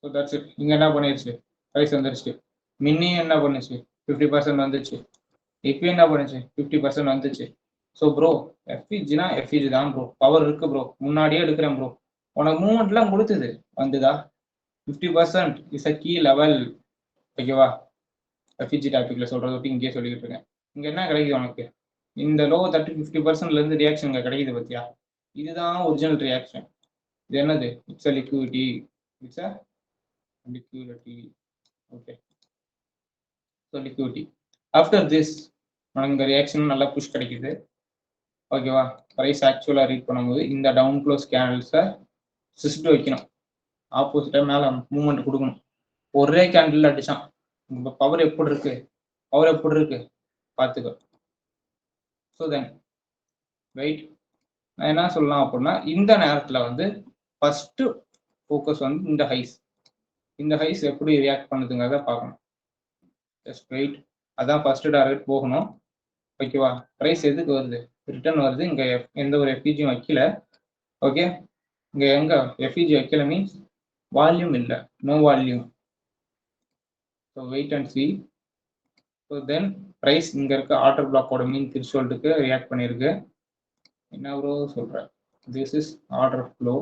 So that's it. இங்கே என்ன பண்ணிடுச்சு, ப்ரைஸ் வந்துருச்சு. மின்னியும் என்ன பண்ணுச்சு, 50% வந்துச்சு. இப்பயும் என்ன பண்ணுச்சு, 50% வந்துச்சு. ஸோ ப்ரோ எஃப்இஜினா எஃப்இஜி தான் ப்ரோ, பவர் இருக்கு ப்ரோ, முன்னாடியே எடுக்கிறேன் ப்ரோ. உனக்கு மூவ்மெண்ட்லாம் கொடுத்தது வந்துதா? 50% இஸ் அ கீ லெவல். ஓகேவா? எஃப்இஜி டாபிக்ல சொல்றது விட்டு இங்கேயே சொல்லிக்கிட்டு இருக்கேன். இங்க என்ன கிடைக்குது உனக்கு, இந்த லோ 30-50%ல இருந்து ரியாக்ஷன் இங்க கிடைக்குது பத்தியா? இதுதான் ஒரிஜினல் ரியாக்ஷன். இது என்னது, it's a liquidity. It's a liquidity. Okay, so liquidity. After this உனக்கு இந்த ரியாக்ஷன் நல்லா புஷ் கிடைக்குது. ஓகேவா? ப்ரைஸ் ஆக்சுவலா ரீட் பண்ணும்போது இந்த டவுன் க்ளோஸ் கேண்டில்ஸை சிஸ்ட் வைக்கணும், ஆப்போசிட்டா மேல மூவ்மெண்ட் கொடுக்கணும். ஒரே கேண்டில் அடிச்சான். பவர் எப்படி இருக்கு, பவர் எப்படி இருக்கு பார்த்துக்கோ. So then wait. நான் என்ன சொல்லலாம் அப்படின்னா, இந்த நேரத்தில் வந்து ஃபர்ஸ்ட் ஃபோக்கஸ் வந்து இந்த ஹைஸ், இந்த ஹைஸ் எப்படி ரியாக்ட் பண்ணுதுங்கிறத பார்க்கணும். Just wait. அதான் ஃபர்ஸ்ட் டார்கெட் போகணும். ஓகேவா? ப்ரைஸ் எதுக்கு வருது, ரிட்டர்ன் வருது. இங்கே எந்த ஒரு எஃப்இஜியும் வைக்கல. ஓகே, இங்கே எங்க எஃப்இஜி வைக்கல மீன்ஸ் வால்யூம் இல்லை, no volume. So wait and see. So then price இங்கே இருக்க ஆர்டர் பிளாக்கோட மீன் த்ரெஷ்ஹோல்டுக்கு ரியாக்ட் பண்ணியிருக்கு. என்ன ப்ரோ சொல்கிறேன், திஸ் இஸ் ஆர்டர் ஃப்ளோ.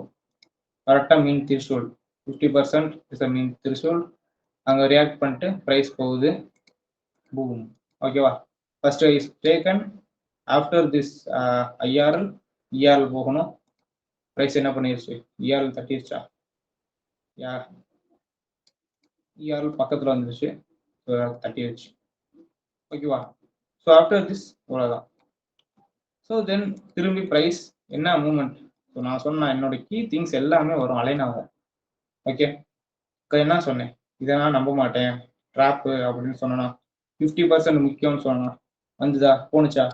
கரெக்டாக mean threshold 50% is a mean threshold. அங்கே ரியாக்ட் பண்ணிட்டு ப்ரைஸ் போகுது, பூம். ஓகேவா? First is taken. After this IRL, ERL போகணும். ப்ரைஸ் என்ன பண்ணிருச்சு, இஆர்எல் தட்டிருச்சா? யார் இஆர்எல் பக்கத்தில் வந்துருச்சு, தட்டிருச்சு. ஓகேவா? ஸோ ஆஃப்டர் திஸ் இவ்வளோதான். ஸோ தென் திரும்பி ப்ரைஸ் என்ன மூவ்மெண்ட். ஸோ நான் சொன்னேன் என்னோட கீ திங்ஸ் எல்லாமே வரும், அலைன் ஆகும். ஓகே, என்ன சொன்னேன், இதை நான் நம்ப மாட்டேன் ட்ராப்பு அப்படின்னு சொன்னா, 50% முக்கியம்னு சொன்னா வந்துதா, போனுச்சா?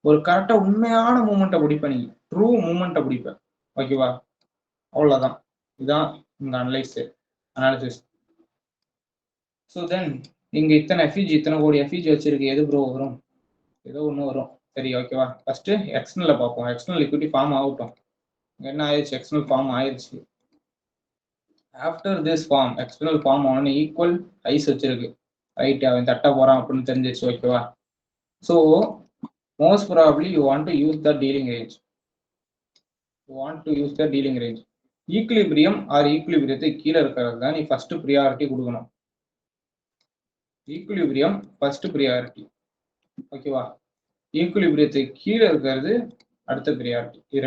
ஒரு கரெக்டாக உண்மையான மூமெண்ட்டை பிடிப்பேன், நீ ட்ரூ மூமெண்ட்டை பிடிப்பேன். ஓகேவா? அவ்வளோதான். இதுதான் இந்த அனாலிசிஸ். ஸோ தென் இங்கே இத்தனை எஃப்இஜி, இத்தனை கோடி எஃப்இஜி வச்சிருக்கு, எது ப்ரோ வரும்? ஏதோ ஒன்று வரும். சரி, ஓகேவா? ஃபர்ஸ்ட் எக்ஸ்டர்னல் பார்ப்போம். எக்ஸ்டர்னல் லிக்விடிட்டி ஃபார்ம் ஆகட்டும். என்ன ஆயிடுச்சு, எக்ஸ்டர்னல் ஃபார்ம் ஆயிடுச்சு. After this form, external form ஆன ஈக்குவல் ஹைஸ் வச்சிருக்கு. ரைட், அவன் தட்ட போறான் அப்படின்னு தெரிஞ்சிச்சு. ஓகேவா? So most probably you want to use the dealing range. Equilibrium or ஈக்குலிபிரியத்துக்கு கீழே இருக்கிறது தான் நீ ஃபர்ஸ்ட் ப்ரியாரிட்டி கொடுக்கணும். Equilibrium first priority. ஓகேவா? ஈக்குலிபிரியத்துக்கு கீழே இருக்கிறது அடுத்த ப்ரியாரிட்டி. இது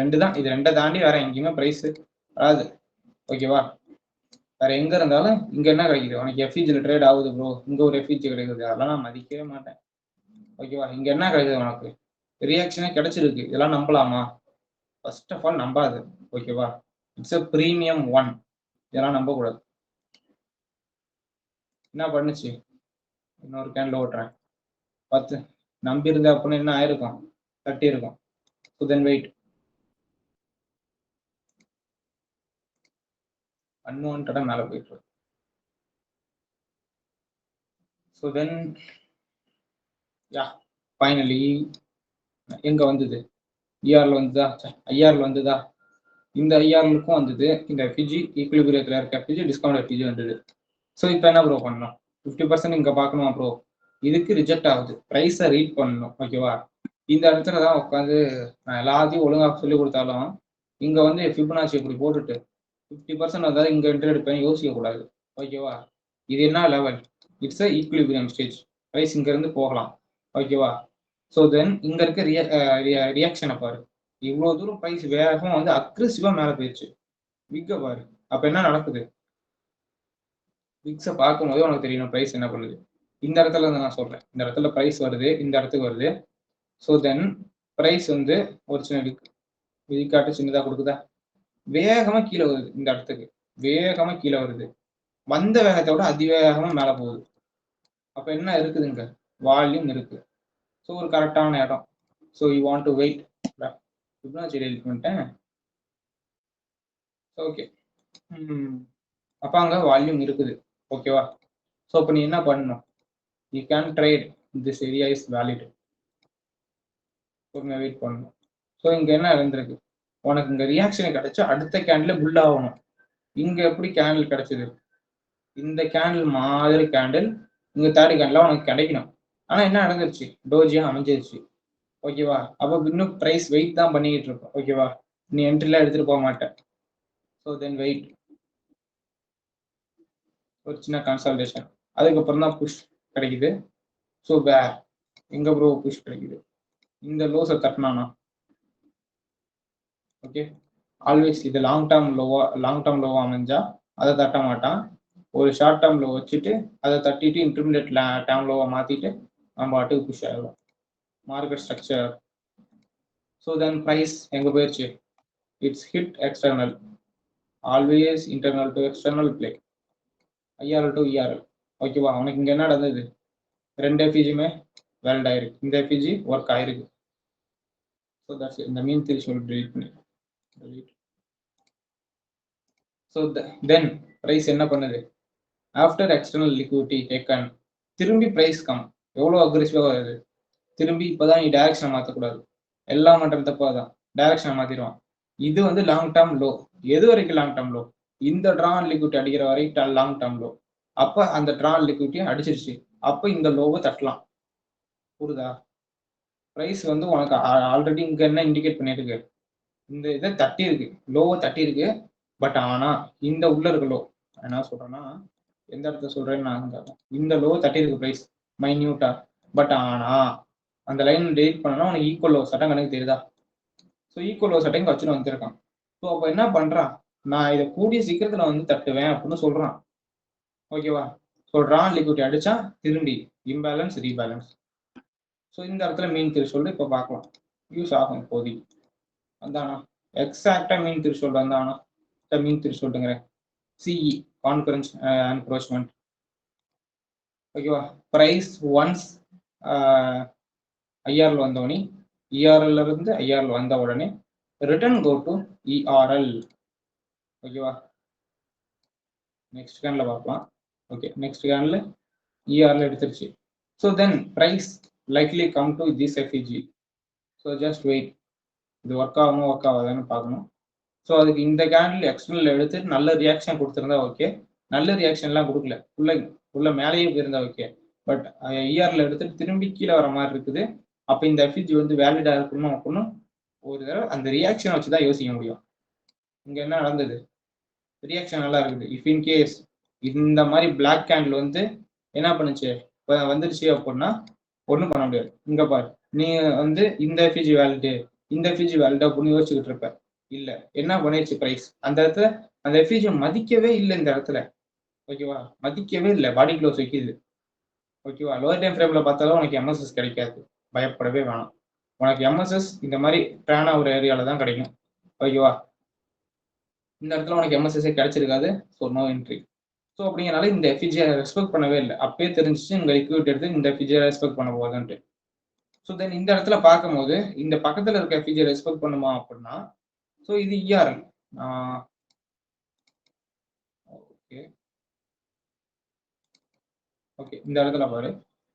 ரெண்டை தாண்டி வேற எங்கேயுமே பிரைஸ் வராது. ஓகேவா? வேற எங்க இருந்தாலும் இங்க என்ன கிடைக்குது, உனக்கு எஃப்இஜில ட்ரேட் ஆகுது ப்ரோ, இங்க ஒரு எஃப்இஜி கிடைக்குது, அதெல்லாம் நான் மதிக்கவே மாட்டேன். ஓகேவா? இங்க என்ன கிடைக்குது, உனக்கு ரியாக்ஷனே கிடைச்சிருக்கு, இதெல்லாம் நம்பலாமா? ஃபர்ஸ்ட் ஆஃப் ஆல் நம்பாது. ஓகேவா? இட்ஸ் a premium ஒன், இதெல்லாம் நம்ப கூடாது. என்ன பண்ணுச்சு, இன்னொரு கேன்ல ஓட்டுறேன் 10 நம்பி இருந்தா அப்படின்னு என்ன ஆயிருக்கும், 30 இருக்கும். ஸோ தென் வெயிட், அன்வான்டா மேல போயிட்டு இருக்கு. ஸோ தென் யா ஃபைனலி எங்க வந்தது, இஆர்ல வந்ததா, ஐஆர்ல வந்ததா, இந்த ஐஆர்லுக்கும் வந்தது. இந்த எஃப்இஜி ஈக்குலிபிரியத்தில் இருக்க எஃப்இஜி டிஸ்கவுண்ட் எஃப்இஜி வந்தது. ஸோ இப்போ என்ன ப்ரோ பண்ணணும், 50% இங்கே பார்க்கணுமா ப்ரோ, இதுக்கு ரிஜெக்ட் ஆகுது, ப்ரைஸை ரீட் பண்ணணும். ஓகேவா? இந்த இடத்துல தான் உட்காந்து நான் எல்லாத்தையும் ஒழுங்காக சொல்லி கொடுத்தாலும் இங்கே வந்து ஃபிபனாச்சி இப்படி போட்டுட்டு 50% வந்தால் இங்கே என்ட்ரி எடுப்பேன் யோசிக்க கூடாது. ஓகேவா? இது என்ன level, it's a equilibrium stage, price இங்கேருந்து போகலாம். ஓகேவா? ஸோ தென் இங்கே இருக்க ரியாக்ஷனை பாரு, இவ்வளோ தூரம் ப்ரைஸ் வேகமாக வந்து அக்ரெசிவாக மேலே போயிடுச்சு. விக்கை பாரு, அப்போ என்ன நடக்குது, விக்ஸை பார்க்கும்போது உனக்கு தெரியணும் ப்ரைஸ் என்ன பண்ணுது. இந்த இடத்துல இருந்து நான் சொல்றேன், இந்த இடத்துல ப்ரைஸ் வருது, இந்த இடத்துக்கு வருது. ஸோ தென் ப்ரைஸ் வந்து ஒரு சின்ன விதிக்காட்டு சின்னதாக கொடுக்குதா, வேகமாக கீழே வருது, இந்த இடத்துக்கு வேகமாக கீழே வருது, வந்த வேகத்தை விட அதிவேகமாக மேலே போகுது. அப்போ என்ன இருக்குதுங்க, வால்யூம் இருக்கு. ஸோ ஒரு கரெக்டான இடம். So you want to wait, சரி ஹெல்ப் பண்ணிட்டேன். ஓகே, அப்போ அங்கே வால்யூம் இருக்குது. ஓகேவா? ஸோ இப்போ நீ என்ன பண்ணணும், you can trade, this area is valid, wait பண்ணணும். ஸோ இங்கே என்ன இருந்திருக்கு, உனக்கு இங்கே ரியாக்ஷன் கிடைச்சா அடுத்த கேண்டில் புல் ஆகணும். இங்கே எப்படி கேண்டில் கிடைச்சது, இந்த கேண்டில் மாதிரி கேண்டில் இங்கே தேர்ட் கேண்டில் உனக்கு கிடைக்கணும். ஆனால் என்ன நடந்துருச்சு, டோஜியா அமைஞ்சிருச்சு. ஓகேவா? அப்போ இன்னும் ப்ரைஸ் வெயிட் தான் பண்ணிக்கிட்டு இருக்கோம். ஓகேவா? நீ என்ட்ரிலாம் எடுத்துகிட்டு போக மாட்டேன். ஸோ தென் வெயிட், ஒரு சின்ன கன்சல்டேஷன், அதுக்கப்புறம் தான் புஷ் கிடைக்குது. ஸோ வேர் எங்கே ப்ரோ புஷ் கிடைக்குது, இந்த லோஸை தட்டினானா. ஓகே, ஆல்வேஸ் இது லாங் டேர்ம் லோவா அமைஞ்சா அதை தட்ட மாட்டான். ஒரு ஷார்ட் டேர்ம் லோ வச்சுட்டு அதை தட்டிட்டு இன்டர்மீடியட் டேர்ம் லோவா மாற்றிட்டு நம்ம பாட்டுக்கு புஷ் ஆகிடும் market structure. So then price எங்கே போயிடுச்சு, it's hit external, always internal to external play, IRL to ERL. ஓகேவா? அவனுக்கு இங்கே என்ன நடந்தது, ரெண்டு எஃப்இஜியுமே வேல்ட் ஆயிருக்கு, இந்த எஃப்இஜி ஒர்க் ஆயிருக்கு. ஸோ தட்ஸ் இந்த மீன் திரிஷோல் டெலிட் பண்ணி. ஸோ தென் ப்ரைஸ் என்ன பண்ணுது, ஆஃப்டர் எக்ஸ்டர்னல் லிக்விடிட்டி டேக்கன், திரும்பி ப்ரைஸ் கம், எவ்வளோ அக்ரெசிவாக வருது, திரும்பி இப்போதான் நீ டைரக்ஷனை மாற்றக்கூடாது, எல்லாம் மட்டும் தப்பாக தான் டைரக்ஷனை மாற்றிடுவான். இது வந்து லாங் டேர்ம் லோ. எது வரைக்கும் லாங் டேர்ம் லோ, இந்த ட்ரான் லிக்விட்டி அடிக்கிற வரைக்கும் லாங் டேர்ம் லோ. அப்போ அந்த ட்ரான் லிக்விட்டி அடிச்சிருச்சு, அப்போ இந்த லோவை தட்டலாம். புரியுதா? ப்ரைஸ் வந்து உனக்கு ஆல்ரெடி இங்கே என்ன இண்டிகேட் பண்ணியிருக்கு, இந்த இதை தட்டி இருக்கு, லோவை தட்டி இருக்கு. பட் ஆனால் இந்த உள்ள இருக்க லோ, என்ன சொல்றேன்னா, எந்த இடத்துல சொல்றேன்னு நான், இந்த லோ தட்டி இருக்கு ப்ரைஸ் மைன்யூட்டா. பட் ஆனால் அந்த லைன் டெலிட் பண்ணனா உனக்கு ஈக்குவல் லோ சட்டம் கணக்கு தெரியுதா. ஸோ ஈக்குவல் லோ சட்டம் வச்சுன்னு வந்துருக்கான். ஸோ அப்போ என்ன பண்றான், நான் இதை கூடிய சீக்கிரத்தில் வந்து தட்டுவேன் அப்படின்னு சொல்றான். ஓகேவா? ஸோ ட்ரான் லிக்விட்டி அடிச்சா திரும்பி இம்பேலன்ஸ் ரீபேலன்ஸ். ஸோ இந்த இடத்துல மீன் திரிசோல் இப்போ பார்க்கலாம், யூஸ் ஆகும் இப்போதைக்கு. வந்தானா எக்ஸாக்டா மீன் திரிசோல் வந்தானா, மீன் திரிசோல்ட்டுங்கிறேன், சிஇ கான்கரன்ஸ் என்க்ரோச்மெண்ட். ஓகேவா? ப்ரைஸ் ஒன்ஸ் ஐஆர்எல் வந்தோடனே, இஆர்எல்ல இருந்து ஐஆர்எல் வந்த உடனே ரிட்டர்ன் கோ டு இஆர்எல். ஓகேவா? நெக்ஸ்ட் கேன்ல பார்க்கலாம். ஓகே, நெக்ஸ்ட் கேன்ல இஆர்எல் எடுத்துருச்சு. So then price likely come to this FVG. So just wait, இது ஒர்க் ஆகுமோ ஒர்க் ஆகாதான்னு பார்க்கணும். ஸோ அதுக்கு இந்த கேண்டில் எக்ஸ்டர்னல் எடுத்து நல்ல ரியாக்ஷன் கொடுத்துருந்தா ஓகே, நல்ல ரியாக்ஷன்லாம் கொடுக்கல, உள்ள மேலேயே போயிருந்தா ஓகே. பட் இஆர்எல் எடுத்துட்டு திரும்பி கீழே வர மாதிரி இருக்குது, அப்போ இந்த எஃபிஜி வந்து வேலிடா இருக்கணும் அப்படின்னு ஒரு தடவை அந்த ரியாக்ஷனை வச்சு தான் யோசிக்க முடியும். இங்க என்ன நடந்தது? ரியாக்ஷன் நல்லா இருக்குது. இஃப் இன் கேஸ் இந்த மாதிரி பிளாக் கேண்டில் வந்து என்ன பண்ணுச்சு வந்துருச்சு அப்படின்னா ஒன்றும் பண்ண முடியாது. இங்க பாரு, நீ வந்து இந்த எஃபிஜி வேலிடு இந்த எஃபிஜி வேலிடு அப்படின்னு யோசிச்சுக்கிட்டு இருப்ப. இல்ல, என்ன பண்ணிடுச்சு பிரைஸ் அந்த இடத்துல அந்த எஃபிஜி மதிக்கவே இல்லை. இந்த இடத்துல ஓகேவா, மதிக்கவே இல்லை. பாடி க்ளோஸ் வைக்கிது. ஓகேவா, லோவர் டைம் ஃப்ரேம்ல பார்த்தாலும் உனக்கு எம்எஸ்எஸ் கிடைக்காது, பயப்படவே வேணாம். உனக்கு எம்எஸ்எஸ் இந்த மாதிரி ட்ரானா ஒரு ஏரியால தான் கிடைக்கும். ஓகேவா, இந்த இடத்துல உனக்கு எம்எஸ்எஸ்ஸே கிடைச்சிருக்காது. So no entry. ஸோ அப்படிங்கிறனால இந்த எஃபிஜியை ரெஸ்பெக்ட் பண்ணவே இல்லை. அப்பயே தெரிஞ்சிச்சு இங்கே லிக்விட் எடுத்து இந்த எஃபிஜியை ரெஸ்பெக்ட் பண்ண போகுதுன்ட்டு. ஸோ தென் இந்த இடத்துல பார்க்கும்போது இந்த பக்கத்தில் இருக்க எஃபிஜியை ரெஸ்பெக்ட் பண்ணுமா அப்படின்னா, ஸோ இது இஆர்எல். ஓகே ஓகே, இந்த இடத்துல பாரு.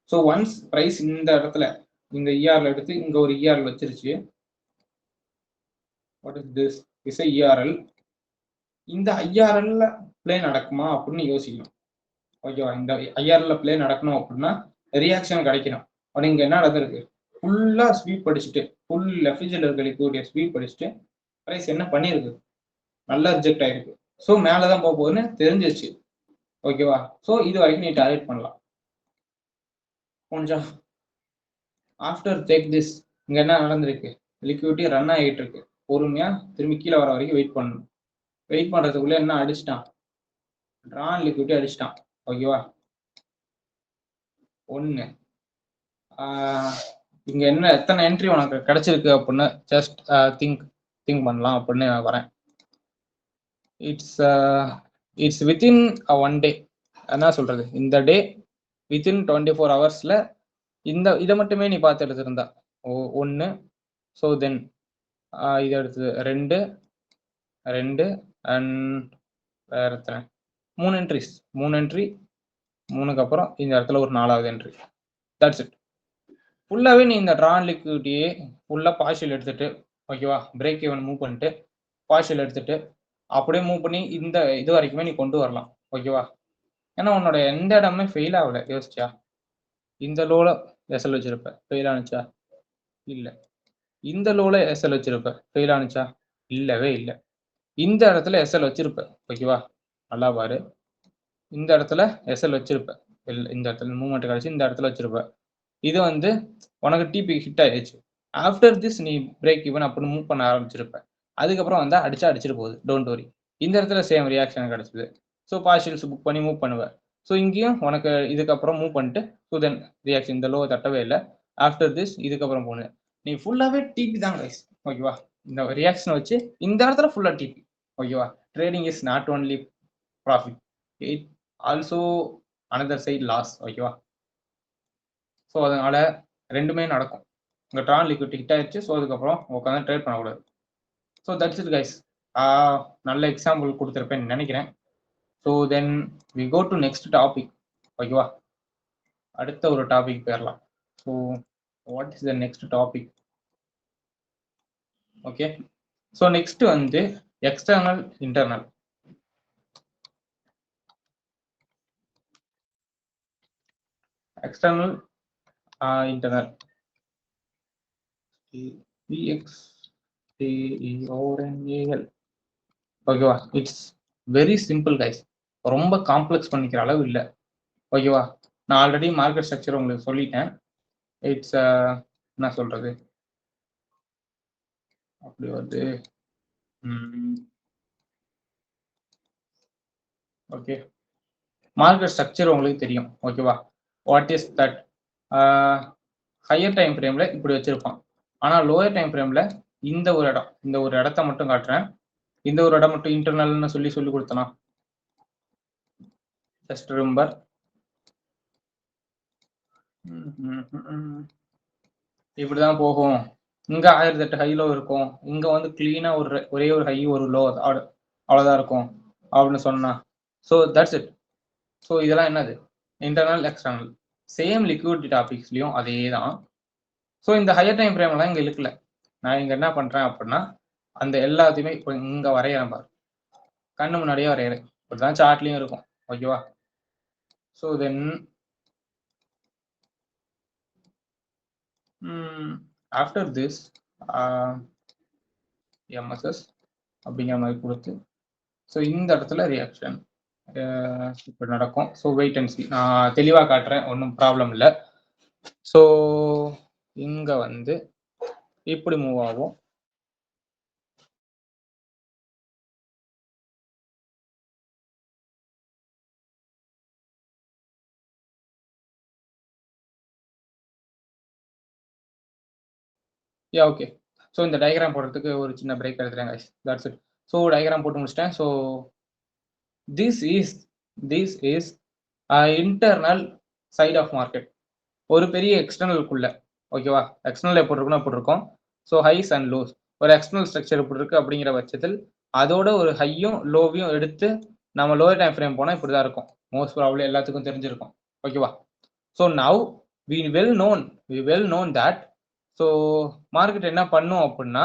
ஸோ ஒன்ஸ் ப்ரைஸ் இந்த இடத்துல இந்த இஆர்எல் எடுத்து இங்கே ஒரு இஆர்எல் வச்சிருச்சு. What is this? Is ERL. இந்த ஐஆர்எல்ல பிளே நடக்குமா அப்படின்னு யோசிக்கணும். ஓகேவா, இந்த ஐஆர்எல்ல பிளே நடக்கணும் அப்படின்னா ரியாக்ஷன் கிடைக்கணும். அப்படி இங்கே என்ன நடந்திருக்கு? ஃபுல்லாக ஸ்வீப் படிச்சுட்டு ஃபுல் எஃபிஜியில் இருக்க லிக்விடியை ஸ்வீப் படிச்சுட்டு ப்ரைஸ் என்ன பண்ணியிருக்கு? நல்லா ரிஜெக்ட் ஆயிருக்கு. ஸோ மேலே தான் போக போகுதுன்னு தெரிஞ்சிருச்சு. ஓகேவா, ஸோ இது வரைக்கும் நீ டார்கெட் பண்ணலாம். கொஞ்சம் ஆஃப்டர் டேக் திஸ் இங்கே என்ன நடந்திருக்கு? லிக்விடிட்டி ரன் ஆகிட்டு இருக்கு. பொறுமையாக திரும்பி கீழே வர வரைக்கும் வெயிட் பண்ணணும். வெயிட் பண்ணுறதுக்குள்ளே என்ன அடிச்சிட்டான்? ட்ரான் லிக்விடிட்டி அடிச்சிட்டான். ஓகேவா, ஒன்று இங்கே என்ன எத்தனை என்ட்ரி உனக்கு கிடைச்சிருக்கு அப்படின்னு ஜஸ்ட் திங்க் பண்ணலாம் அப்படின்னு வரேன். It's within one day. என்ன சொல்றது, இந்த டே வித்தின் 24 hours இதை மட்டுமே நீ பார்த்து எடுத்திருந்தா ஒன்று. ஸோ தென் இதை எடுத்து ரெண்டு அண்ட் வேற எத்தனை? 3 என்ட்ரிஸ். 3 என்ட்ரி, 3க்கு அப்புறம் இந்த இடத்துல ஒரு 4வது என்ட்ரி. That's it. ஃபுல்லாகவே நீ இந்த ட்ரான் லிக்விடிட்டியே ஃபுல்லாக பார்ஷியல் எடுத்துட்டு, ஓகேவா, பிரேக் ஈவன் மூவ் பண்ணிட்டு பார்ஷியல் எடுத்துட்டு அப்படியே மூவ் பண்ணி இந்த இது வரைக்குமே நீ கொண்டு வரலாம். ஓகேவா, ஏன்னா உன்னோட எந்த இடமே ஃபெயில் ஆகல. யோசிச்சா இந்த லோல எஸ்எல் வச்சிருப்ப, ஃபெயில் ஆனிச்சா? இல்லை. இந்த லோல எஸ்எல் வச்சிருப்ப, ஃபெயில் ஆனிச்சா? இல்லவே இல்லை. இந்த இடத்துல எஸ்எல் வச்சிருப்ப. ஓகேவா, நல்லா பாரு. இந்த இடத்துல எஸ்எல் வச்சிருப்ப, இந்த இடத்துல மூவ்மெண்ட் கிடைச்சி இந்த இடத்துல வச்சிருப்ப. இது வந்து உனக்கு டிபி ஹிட் ஆயிடுச்சு. ஆஃப்டர் திஸ் நீ பிரேக் ஈவன் அப்படின்னு மூவ் பண்ண ஆரம்பிச்சிருப்ப. அதுக்கப்புறம் வந்து அடிச்சிட்டு போகுது. Don't worry. இந்த இடத்துல சேம் ரியாக்ஷன் கிடைச்சது. ஸோ பார்ஷியல்ஸ் புக் பண்ணி மூவ் பண்ணுவேன். ஸோ இங்கேயும் உனக்கு இதுக்கப்புறம் மூவ் பண்ணிட்டு ஸோ தென் ரியாக்ஷன் இந்த லோ தட்டவே இல்லை. ஆஃப்டர் திஸ் இதுக்கப்புறம் போனேன் நீ ஃபுல்லாகவே டிபி தான் கைஸ். ஓகேவா, இந்த ரியாக்ஷனை வச்சு இந்த இடத்துல ஃபுல்லாக டிபி. ஓகேவா, trading is not only profit, it also another side loss. ஓகேவா, ஸோ அதனால ரெண்டுமே நடக்கும். உங்கள் ட்ரான் லிக்விட் ஹிட் ஆயிடுச்சு. ஸோ அதுக்கப்புறம் உட்காந்து ட்ரேட் பண்ணக்கூடாது. So that's it guys. நல்ல எக்ஸாம்பிள் கொடுத்துருப்பேன்னு நினைக்கிறேன். So then we go to next topic. ஓகேவா, அடுத்த ஒரு டாபிக் போயிடலாம். So what is the next topic? Okay, so next வந்து external internal. External internal EXTERNAL. ஓகேவா, இட்ஸ் வெரி சிம்பிள் கைஸ். ரொம்ப காம்ப்ளெக்ஸ் பண்ணிக்கிற அளவு இல்லை. ஓகேவா, நான் ஆல்ரெடி மார்க்கெட் ஸ்ட்ரக்சர் உங்களுக்கு சொல்லிட்டேன். இட்ஸ் என்ன சொல்றது, அப்படி வந்து ஓகே, மார்க்கெட் ஸ்ட்ரக்சர் உங்களுக்கு தெரியும். ஓகேவா, what is that? Higher time ஃப்ரேம்ல இப்படி வச்சிருப்பான். ஆனால் லோயர் டைம் ஃப்ரேம்ல இந்த ஒரு இடத்த மட்டும் காட்டுறேன். இந்த ஒரு இடம் மட்டும் இன்டர்னல்னு சொல்லி கொடுத்தனா, ஜஸ்ட் ரிமெம்பர். இப்படிதான் போகும். இங்க 1008 ஹை லோ இருக்கும். இங்க வந்து கிளீனா ஒரே ஒரு ஹை ஒரு லோ அவ்வளவுதான் இருக்கும் அப்படின்னு சொன்னா. So that's it. ஸோ இதெல்லாம் என்னது? Internal external. சேம் லிக்விடிட்டி டாபிக்ஸ்லயும் அதே தான். ஸோ இந்த ஹையர் டைம் ஃப்ரேம்லாம் இங்க இருக்குல்ல, நான் இங்க என்ன பண்றேன் அப்படின்னா அந்த எல்லாத்தையுமே இப்போ இங்க வரையறேன் பாரு, கண்ணு முன்னாடியே வரையறேன். இப்படிதான் சார்ட்லயும் இருக்கும். ஓகேவா, so then after this MSS அப்படிங்கிற மாதிரி கொடுத்து ஸோ இந்த இடத்துல ரியாக்ஷன் இப்போ நடக்கும். So wait and see. நான் தெளிவாக காட்டுறேன், ஒன்றும் ப்ராப்ளம் இல்லை. ஸோ இங்கே வந்து இப்படி மூவ் ஆகும். Yeah okay. ஸோ இந்த டயக்ராம் போடுறதுக்கு ஒரு சின்ன பிரேக் எடுத்துறேன் guys. That's it. So diagram போட்டு முடிச்சிட்டேன். So this is internal side of market. ஒரு பெரிய எக்ஸ்டர்னலுக்குள்ள, ஓகேவா? எக்ஸ்டர்னல் எப்படி இருக்குன்னு அப்படி இருக்கும். ஸோ ஹைஸ் அண்ட் லோஸ், ஒரு எக்ஸ்டர்னல் ஸ்ட்ரக்சர் இப்படி இருக்கு அப்படிங்கிற பட்சத்தில் அதோட ஒரு ஹையும் லோவையும் எடுத்து நம்ம லோவர் டைம் ஃப்ரேம் போனால் இப்படி தான் இருக்கும். மோஸ்ட் ப்ராப்ளம் எல்லாத்துக்கும் தெரிஞ்சிருக்கும், ஓகேவா? So now we well known that. So market என்ன பண்ணும் அப்படின்னா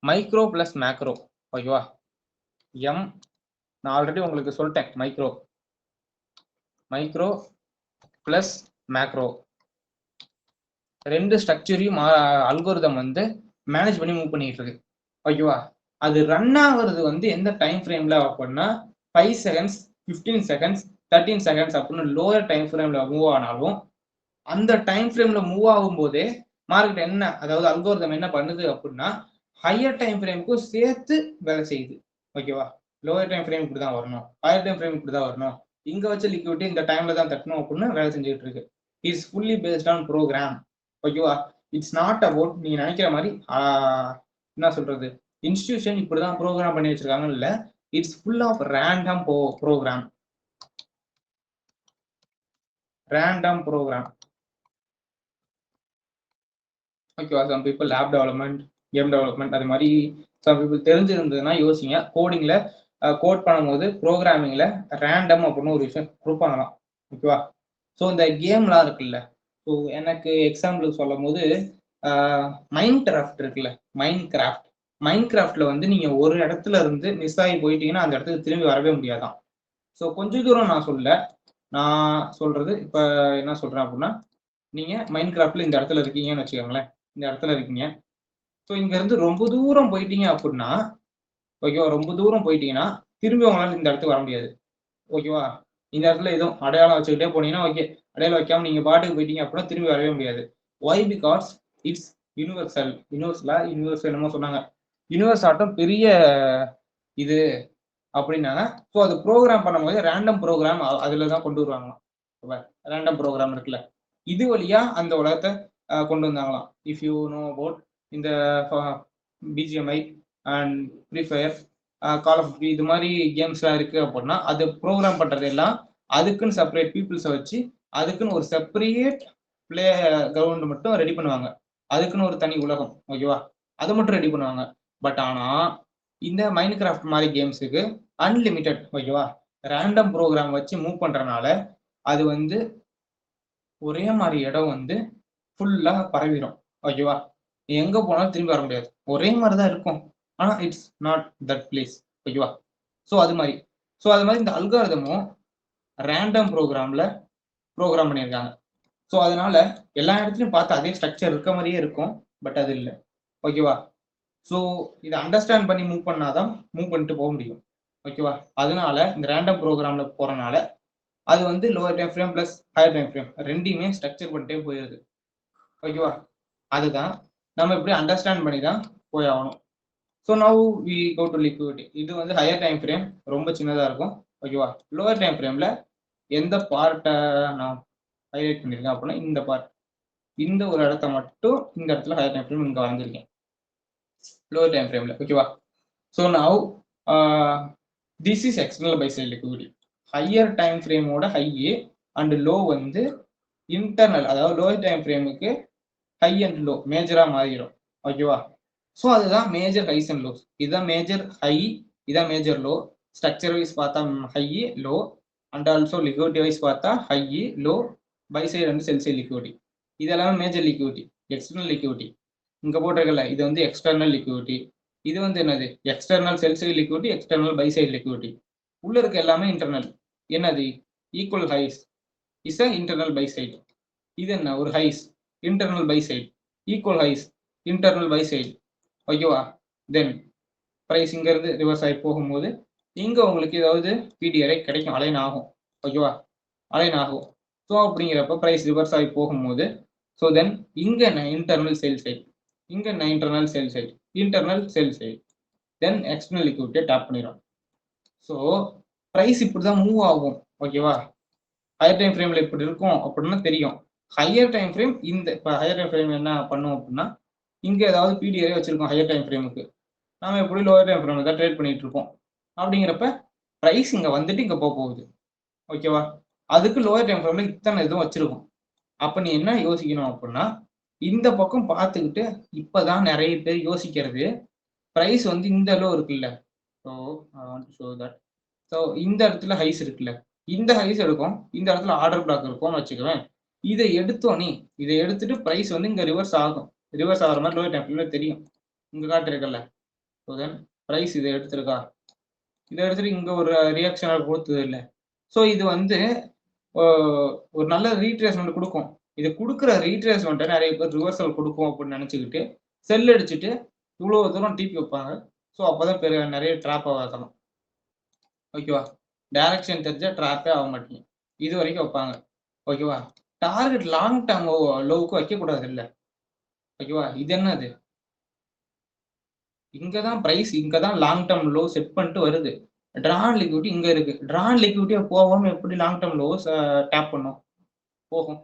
மைக்ரோ பிளஸ் மேக்ரோ, ஓகேவா? நான் ஆல்ரெடி உங்களுக்கு சொல்லிட்டேன், மைக்ரோ பிளஸ் மேக்ரோ ரெண்டு ஸ்ட்ரக்சரையும் அல்கோரிதம் வந்து மேனேஜ் பண்ணி மூவ் பண்ணிட்டு இருக்கு, ஓகேவா? அது ரன் ஆகுறது வந்து எந்த டைம் ஃப்ரேம்ல அப்படின்னா 5 செகண்ட்ஸ், 15 செகண்ட்ஸ், 13 செகண்ட்ஸ் அப்படின்னு லோயர் டைம் ஃப்ரேம்ல மூவ் ஆனாலும் அந்த டைம் ஃப்ரேம்ல மூவ் ஆகும் போதே மார்க்கெட் என்ன, அதாவது அல்கோரிதம் என்ன பண்ணுது அப்படின்னா ஹையர் டைம் ஃப்ரேமுக்கும் சேர்த்து வேலை செய்யுது, ஓகேவா? லோயர் டைம் ஃப்ரேம் இப்படி தான் வரணும், ஹையர் டைம் ஃப்ரேம் இப்படி தான் வரணும், இங்க வச்ச லிக்விடிட்டி இந்த டைம்ல தான் தட்டணும் அப்படின்னு வேலை செஞ்சுட்டு இருக்கு. It's fully based on program, ஓகேவா? இட்ஸ் நாட் அபவுட் நீங்க நினைக்கிற மாதிரி என்ன சொல்றது இன்ஸ்டிடியூஷன் இப்படிதான் ப்ரோக்ராம் பண்ணி வச்சிருக்காங்க இல்ல. It's full of random program. ஓகேவா? Some people app development, game development அது மாதிரி சம் பீப்புள் தெரிஞ்சிருந்ததுன்னா யோசிங்க. கோடிங்ல கோட் பண்ணும்போது ப்ரோக்ராமிங்ல ரேண்டம் அப்படின்னு ஒரு விஷயம் கொடுப்பாங்களாம், ஓகேவா? ஸோ இந்த கேம்லாம் இருக்குல்ல, ஸோ எனக்கு எக்ஸாம்பிள் சொல்லும் போது மைண்ட் கிராஃப்ட் இருக்குல்ல, மைண்ட் கிராஃப்ட்ல வந்து நீங்க ஒரு இடத்துல இருந்து மிஸ் ஆகி போயிட்டீங்கன்னா அந்த இடத்துக்கு திரும்பி வரவே முடியாதான். ஸோ கொஞ்ச தூரம் நான் சொல்றது இப்ப என்ன சொல்றேன் அப்படின்னா, நீங்க மைண்ட் கிராஃப்ட்ல இந்த இடத்துல இருக்கீங்கன்னு வச்சுக்கோங்களேன், இந்த இடத்துல இருக்கீங்க. ஸோ இங்க இருந்து ரொம்ப தூரம் போயிட்டீங்க அப்படின்னா, ஓகேவா? ரொம்ப தூரம் போயிட்டீங்கன்னா திரும்பி உங்களால இந்த இடத்துக்கு வர முடியாது, ஓகேவா? இந்த இடத்துல எதுவும் அடையாளம் வச்சுக்கிட்டே போனீங்கன்னா ஓகே, அடையாளம் வைக்காம நீங்க பாட்டுக்கு போயிட்டீங்க அப்படின்னா திரும்பி வரவே முடியாது. ஒய்? பிகாஸ் இட்ஸ் யூனிவர்சல் என்னமோ சொன்னாங்க, யூனிவர்ஸ் ஆட்டம் பெரிய இது அப்படின்னாங்க. ஸோ அது ப்ரோக்ராம் பண்ணும்போது ரேண்டம் ப்ரோக்ராம் அதுல தான் கொண்டு வருவாங்களாம். ரேண்டம் ப்ரோக்ராம் இருக்குல்ல, இது வழியா அந்த உலகத்தை கொண்டு வந்தாங்களாம். இஃப் யூ நோ அபவுட் இந்த BGMI and free fire, call of duty இது மாதிரி கேம்ஸ்லாம் இருக்கு அப்படின்னா அது ப்ரோக்ராம் பண்றது எல்லாம் அதுக்குன்னு செப்பரேட் பீப்புள்ஸை வச்சு அதுக்குன்னு ஒரு செப்பரேட் பிளே கிரவுண்ட் மட்டும் ரெடி பண்ணுவாங்க, அதுக்குன்னு ஒரு தனி உலகம், ஓகேவா? அதை மட்டும் ரெடி பண்ணுவாங்க. பட் ஆனா இந்த மைண்ட் கிராஃப்ட் மாதிரி கேம்ஸுக்கு அன்லிமிட்டெட், ஓகேவா? ரேண்டம் ப்ரோக்ராம் வச்சு மூவ் பண்றதுனால அது வந்து ஒரே மாதிரி இடம் வந்து ஃபுல்லா பரவிடும், ஓகேவா? எங்க போனாலும் திரும்பி வர முடியாது, ஒரே மாதிரி தான் இருக்கும், ஆனா இட்ஸ் நாட் தட் பிளேஸ், ஓகேவா? ஸோ அது மாதிரி இந்த அல்காரிதமும் ரேண்டம் ப்ரோக்ராம்ல ப்ரோக்ராம் பண்ணியிருக்காங்க. ஸோ அதனால எல்லா இடத்துலையும் பார்த்து அதே ஸ்ட்ரக்சர் இருக்க மாதிரியே இருக்கும், பட் அது இல்லை, ஓகேவா? ஸோ இதை அண்டர்ஸ்டாண்ட் பண்ணி மூவ் பண்ணாதான் மூவ் பண்ணிட்டு போக முடியும், ஓகேவா? அதனால இந்த ரேண்டம் ப்ரோக்ராம்ல போறனால அது வந்து lower time frame plus higher time frame ரெண்டையுமே ஸ்ட்ரக்சர் பண்ணிட்டே போயிருது, ஓகேவா? அதுதான் நம்ம இப்படி அண்டர்ஸ்டாண்ட் பண்ணி தான் போய் ஆகணும். So now we go to liquidity. இது வந்து ஹையர் டைம் ஃப்ரேம் ரொம்ப சின்னதாக இருக்கும், ஓகேவா? லோவர் டைம் ஃப்ரேம்ல எந்த பார்ட்டை நான் ஹைலைட் பண்ணியிருக்கேன் அப்படின்னா இந்த பார்ட், இந்த ஒரு இடத்த மட்டும் இந்த இடத்துல ஹையர் டைம் ஃப்ரேம் இங்கே வரைஞ்சிருக்கேன் லோவர் டைம் ஃப்ரேம்ல, ஓகேவா? So now this is external buy side liquidity. Higher time ஃப்ரேமோட ஹை அண்ட் லோ வந்து இன்டர்னல், அதாவது லோவர் டைம் ஃப்ரேமுக்கு ஹை அண்ட் லோ மேஜரா மாறிடும், ஓகேவா? ஸோ அதுதான் மேஜர் ஹைஸ் அண்ட் லோஸ். இதுதான் மேஜர் ஹை, இதான் மேஜர் லோ. ஸ்ட்ரக்சர் வைஸ் பார்த்தா high low and also liquidity wise பார்த்தா high low, buy side and sell side liquidity. இதெல்லாமே மேஜர் லிக்விடிட்டி. எக்ஸ்டர்னல் லிக்விடிட்டி இங்க போட்டிருக்கல, இது வந்து எக்ஸ்டர்னல் லிக்விடிட்டி. இது வந்து என்னது? External sell side liquidity, external buy side liquidity. உள்ள இருக்க எல்லாமே இன்டர்னல். என்னது? Equal highs is a internal buy side. இது என்ன? ஒரு highs internal buy side. Equal highs internal buy side. ஓகேவா? தென் ப்ரைஸ் இங்கேருந்து ரிவர்ஸ் ஆகி போகும்போது இங்கே உங்களுக்கு ஏதாவது பிடிஆரை கிடைக்கும், அலைன் ஆகும். ஓகேவா? அலைன் ஆகும். ஸோ அப்படிங்கிறப்ப ப்ரைஸ் ரிவர்ஸ் ஆகி போகும்போது ஸோ தென் இங்கே என்ன இன்டர்னல் சேல் சைடு, இங்கே என்ன internal sell side, internal sell side, then external லிக்விடிட்டியை டேப் பண்ணிடும். ஸோ ப்ரைஸ் இப்படி தான் மூவ் ஆகும். ஓகேவா? ஹையர் டைம் ஃப்ரேமில் இப்படி இருக்கும் அப்படின்னா தெரியும். ஹையர் டைம் ஃப்ரேம் இந்த இப்போ ஹையர் டைம் ஃப்ரேம் என்ன பண்ணும் அப்படின்னா இங்கே ஏதாவது பிடிஆரே வச்சிருக்கோம் ஹையர் டைம் ஃப்ரேமுக்கு, நாம எப்படி லோயர் டைம் ஃப்ரேமில் தான் ட்ரேட் பண்ணிட்டு இருக்கோம். அப்படிங்கிறப்ப ப்ரைஸ் இங்கே வந்துட்டு இங்கே போக போகுது. ஓகேவா? அதுக்கு லோயர் டைம் ஃப்ரேமில் இத்தனை இதுவும் வச்சிருக்கும். அப்போ நீ என்ன யோசிக்கணும் அப்படின்னா இந்த பக்கம் பார்த்துக்கிட்டு இப்போதான் நிறைய பேர் யோசிக்கிறது ப்ரைஸ் வந்து இந்த அளவு இருக்குல்ல. So I want to show that. So இந்த இடத்துல ஹைஸ் இருக்குல்ல, இந்த ஹைஸ் எடுக்கும், இந்த இடத்துல ஆர்டர் பிளாக் இருக்கும்னு வச்சுக்குவேன். இதை எடுத்தோன்னே இதை எடுத்துட்டு ப்ரைஸ் வந்து இங்கே ரிவர்ஸ் ஆகும். ரிவர்ஸ் ஆகிற மாதிரி லோயர் டைம் ஃப்ரேமில் தெரியும், இங்கே காட்டிருக்கல. ஸோ தென் ப்ரைஸ் இதை எடுத்துருக்கா, இதை எடுத்துட்டு இங்கே ஒரு ரியாக்ஷனாக கொடுத்தது இல்லை. ஸோ இது வந்து ஒரு நல்ல ரீட்ரேஸ்மெண்ட் கொடுக்கும். இது கொடுக்குற ரீட்ரேஸ்மெண்ட்டை நிறைய பேர் ரிவர்சல் கொடுக்கும் அப்படின்னு நினச்சிக்கிட்டு செல் அடிச்சுட்டு இவ்வளோ தூரம் டிபி வைப்பாங்க. ஸோ அப்போதான் பெரிய நிறைய ட்ராப் ஆகலாம். ஓகேவா? டைரக்ஷன் தெரிஞ்சா ட்ராப்பே ஆக மாட்டீங்க, இது வரைக்கும் வைப்பாங்க. ஓகேவா? டார்கெட் லாங் டேர்ம் லோவுக்கு வைக்கக்கூடாது இல்லை. ஓகேவா? இது என்னது, இங்கே தான் ப்ரைஸ் இங்கே தான் லாங் டேர்ம் லோ செட் பண்ணிட்டு வருது. ட்ரான் லிக்விடிட்டி இங்கே இருக்கு. ட்ரான் லிக்விடிட்டியை போகாமல் எப்படி லாங் டேர்ம் லோ டேப் பண்ணும், போகும்.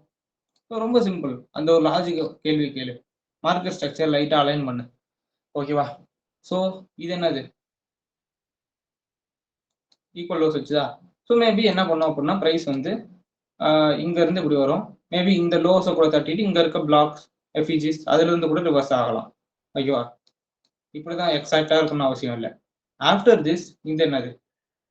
ஸோ ரொம்ப சிம்பிள். அந்த ஒரு லாஜிக் கேள்வி கேளு, மார்க்கெட் ஸ்ட்ரக்சர் லைட்டாக அலைன் பண்ணு. ஓகேவா? ஸோ இது என்னது, ஈக்குவல் லோஸ் வச்சுதா. ஸோ மேபி என்ன பண்ணோம் அப்படின்னா ப்ரைஸ் வந்து இங்கேருந்து இப்படி வரும். மேபி இந்த லோஸை கூட தட்டிட்டு இங்கே இருக்க பிளாக்ஸ் எஃபிஜிஸ் அதுலேருந்து கூட ரிவர்ஸ் ஆகலாம். ஓகேவா? இப்படி தான் எக்ஸாக்டாக இருக்கணும்னு அவசியம் இல்லை. ஆஃப்டர் திஸ் இந்த என்னது,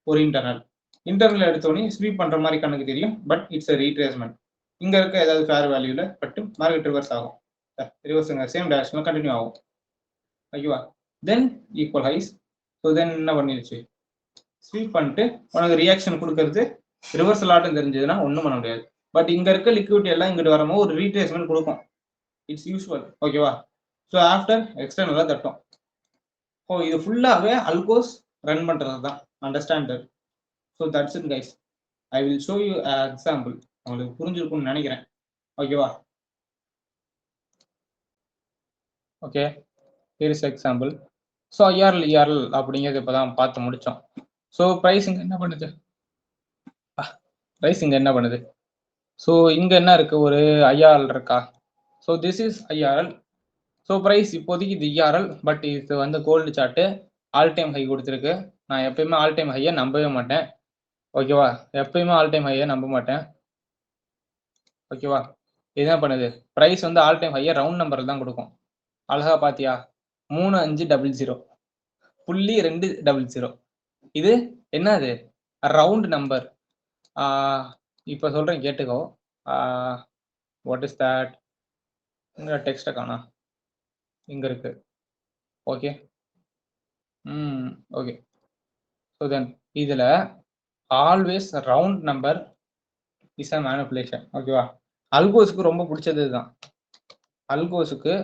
ஒரு இன்டர்னல் எடுத்தோடனே ஸ்வீப் பண்ணுற மாதிரி கணக்கு தெரியும். But it's a retracement. இங்கே இருக்க ஏதாவது ஃபேர் வேல்யூவில் பட்டு மார்க்கெட் ரிவர்ஸ் ஆகும். ரிவர்ஸுங்க சேம் டைரக்ஷனில் கண்டினியூ ஆகும். ஓகேவா? Then equal highs. So then என்ன பண்ணிடுச்சு, ஸ்வீப் பண்ணிட்டு உனக்கு ரியாக்ஷன் கொடுக்கறது ரிவர்சல் ஆட்டம் தெரிஞ்சதுன்னா ஒன்றும் பண்ண முடியாது. பட் இங்கே இருக்க லிக்விடிட்டி எல்லாம் இங்கிட்டு வரும்போது ஒரு ரீட்ரேஸ்மெண்ட் கொடுக்கும். It's usual. ஓகேவா? ஸோ ஆஃப்டர் எக்ஸ்டர்னலாக தட்டும். ஸோ இது ஃபுல்லாகவே அல்கோஸ் ரன் பண்ணுறது தான். Understand that. So that's it guys. I will show you example. உங்களுக்கு புரிஞ்சிருக்கும்னு நினைக்கிறேன். ஓகேவா? Okay, here is example. So IRL ERL அப்படிங்கிறது இப்போ தான் பார்த்து முடித்தோம். ஸோ ப்ரைஸ் இங்கே என்ன பண்ணுது, ப்ரைஸ் இங்கே என்ன பண்ணுது. ஸோ இங்கே என்ன இருக்குது, ஒரு ஐஆர்எல் இருக்கா. So this is IRL. So price இப்போதைக்கு இது இஆர்எல். பட் இது வந்து gold chart all time high கொடுத்துருக்கு. நான் எப்பயுமே ஆல் டைம் ஹையை நம்பவே மாட்டேன். ஓகேவா? எப்பயுமே ஆல் டைம் ஹையை நம்ப மாட்டேன். ஓகேவா? இது என்ன பண்ணுது, ப்ரைஸ் வந்து ஆல் டைம் ஹையை ரவுண்ட் நம்பரில் தான் கொடுக்கும். அழகா பார்த்தியா, 3500 புள்ளி 200. இது என்னது, ரவுண்ட் நம்பர். இப்போ சொல்கிறேன் கேட்டுக்கோ. வாட் இஸ் தட், இங்கே டெக்ஸ்ட்டை காணா, இங்கே இருக்கு. Okay, okay. ஸோ தென் இதில் always round number is a manipulation. ஓகேவா? அல்கோஸுக்கு ரொம்ப பிடிச்சது தான், அல்கோஸுக்கு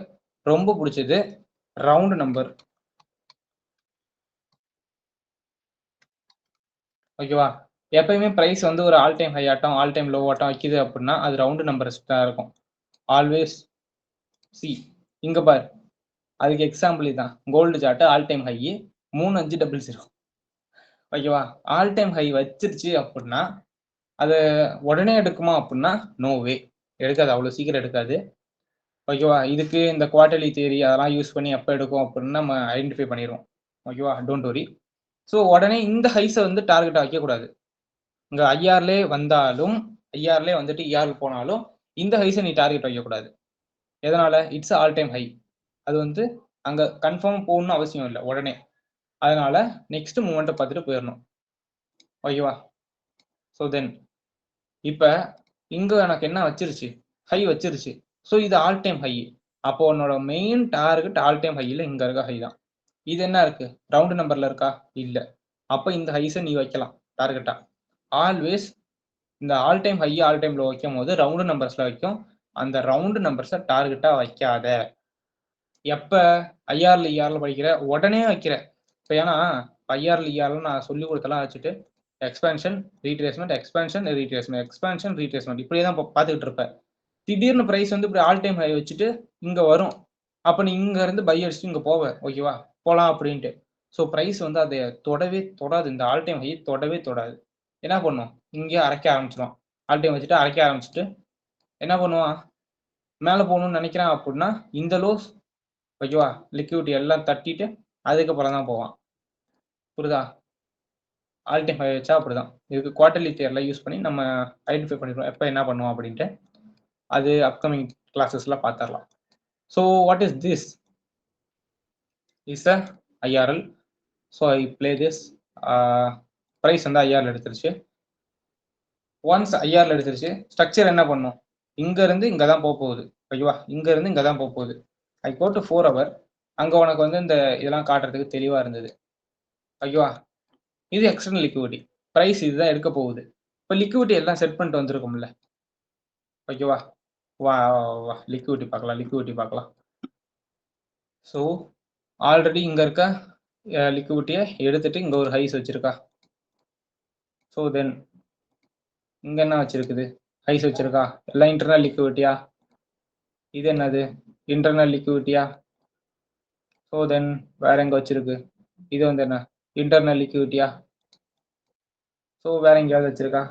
ரொம்ப பிடிச்சது ரவுண்ட் நம்பர். ஓகேவா? எப்பயுமே ப்ரைஸ் வந்து ஒரு ஆல் டைம் ஹை ஆட்டம் ஆல் டைம் லோ ஆட்டம் வைக்குது அப்படின்னா அது ரவுண்டு நம்பர்ஸ் தான் இருக்கும். ஆல்வேஸ் சி இங்கே பார், அதுக்கு எக்ஸாம்பிள் தான் gold chart all time high 3500. ஓகேவா? ஆல் டைம் ஹை வச்சிருச்சு அப்படின்னா அது உடனே எடுக்குமா அப்படின்னா நோவே, எடுக்காது, அவ்வளோ சீக்கிரம் எடுக்காது. ஓகேவா? இதுக்கு இந்த குவார்டர்லி தியரி அதெல்லாம் யூஸ் பண்ணி எப்போ எடுக்கும் அப்படின்னு நம்ம ஐடென்டிஃபை பண்ணிடுவோம். ஓகேவா? Don't worry. ஸோ உடனே இந்த ஹைஸை வந்து டார்கெட்டாக வைக்கக்கூடாது. இங்கே ஐஆர்லே வந்தாலும் ஐஆர்லே வந்துட்டு இஆர்ல போனாலும் இந்த ஹைஸை நீ டார்கெட் வைக்கக்கூடாது. எதனால, இட்ஸ் ஆல் டைம் ஹை. அது வந்து அங்கே கன்ஃபார்ம் போகணும்னு அவசியம் இல்லை உடனே. அதனால நெக்ஸ்ட் மூமெண்ட்டை பார்த்துட்டு போயிடணும். ஓகேவா? ஸோ தென் இப்போ இங்கே எனக்கு என்ன வச்சிருச்சு, ஹை வச்சிருச்சு. ஸோ இது ஆல் டைம் ஹை. அப்போ உன்னோட மெயின் டார்கெட் ஆல் டைம் ஹையில் இங்கே இருக்க ஹை தான். இது என்ன இருக்கு, ரவுண்டு நம்பர்ல இருக்கா, இல்லை. அப்போ இந்த ஹைஸை நீ வைக்கலாம் டார்கெட்டா. ஆல்வேஸ் இந்த all time high all time low வைக்கும் போது ரவுண்டு நம்பர்ஸ்ல வைக்கும். அந்த ரவுண்டு நம்பர்ஸை டார்கெட்டா வைக்காத. எப்ப ஐஆர்ல இஆர்ல படிக்கிற உடனே வைக்கிற. இப்போ ஏன்னா ஐஆர்ல இஆர்ல நான் சொல்லி கொடுத்தலாம் வச்சுட்டு எக்ஸ்பென்ஷன் ரீட்ரேஸ்மெண்ட் எக்ஸ்பென்ஷன் ரீட்ரேஸ்மெண்ட் எக்ஸ்பென்ஷன் ரீட்ரேஸ்மெண்ட் இப்படியே தான் பார்த்துக்கிட்டு இருப்பேன். திடீர்னு ப்ரைஸ் வந்து இப்படி ஆல் டைம் ஹை வச்சுட்டு இங்கே வரும். அப்போ நீ இங்க இருந்து பை அடிச்சுட்டு இங்கே போவ, ஓகேவா, போகலாம் அப்படின்ட்டு. ஸோ ப்ரைஸ் வந்து அதை தொடவே தொடாது, இந்த ஆல் டைம் ஹை தொடவே தொடாது. என்ன பண்ணும், இங்கேயே அரைக்க ஆரம்பிச்சிடும். ஆல் டைம் வச்சுட்டு அரைக்க ஆரம்பிச்சுட்டு என்ன பண்ணுவான், மேலே போகணும்னு நினைக்கிறான் அப்படின்னா இந்த லோஸ், ஓகேவா, லிக்விடிட்டி எல்லாம் தட்டிட்டு அதுக்கப்புறம் தான் போவான். புரியுதா? ஆல் டைம் ஹை வச்சா அப்படிதான். இதுக்கு குவார்டர்லி தியரில் யூஸ் பண்ணி நம்ம ஐடென்டிஃபை பண்ணிடுவோம் எப்போ என்ன பண்ணுவோம் அப்படின்ட்டு. அது அப்கமிங் கிளாஸஸ்ல பார்த்துடலாம். So what is this is a IRL. So I play this. Price வந்து ஐஆர்எல் எடுத்துருச்சு. ஒன்ஸ் ஐஆர்எல் எடுத்துருச்சு, ஸ்ட்ரக்சர் என்ன பண்ணும், இங்க இருந்து இங்க தான் போக போகுது, ஓகேவா, இங்க இருந்து இங்க தான் போக போகுது. ஐ கோ டு 4 hour. அங்க உனக்கு வந்து இந்த இதெல்லாம் காட்டுறதுக்கு தெளிவா இருந்தது, ஓகேவா. இது எக்ஸ்டர்னல் லிக்விடிட்டி, ப்ரைஸ் இதுதான் எடுக்க போகுது. இப்போ லிக்விடிட்டி எல்லாம் செட் பண்ணிட்டு வந்திருக்கும்ல, ஓகேவா. வா வா லிக்விடிட்டி பார்க்கலாம், லிக்விடிட்டி பார்க்கலாம். ஸோ ஆல்ரெடி இங்க இருக்க லிக்விடிட்டியை எடுத்துட்டு இங்க ஒரு ஹைஸ் வச்சிருக்கா. ஸோ தென் இங்க என்ன வச்சிருக்குது, ஹைஸ் வச்சிருக்கா, எல்லாம் இன்டர்னல் லிக்விடிட்டியா. இது என்னது, இன்டர்னல் லிக்விடிட்டியா. ஸோ தென் வேற எங்க வச்சிருக்கு, இது வந்து என்ன, இன்டர்னல் லிக்விடிட்டியா. ஸோ வேற எங்கேயாவது வச்சிருக்கா,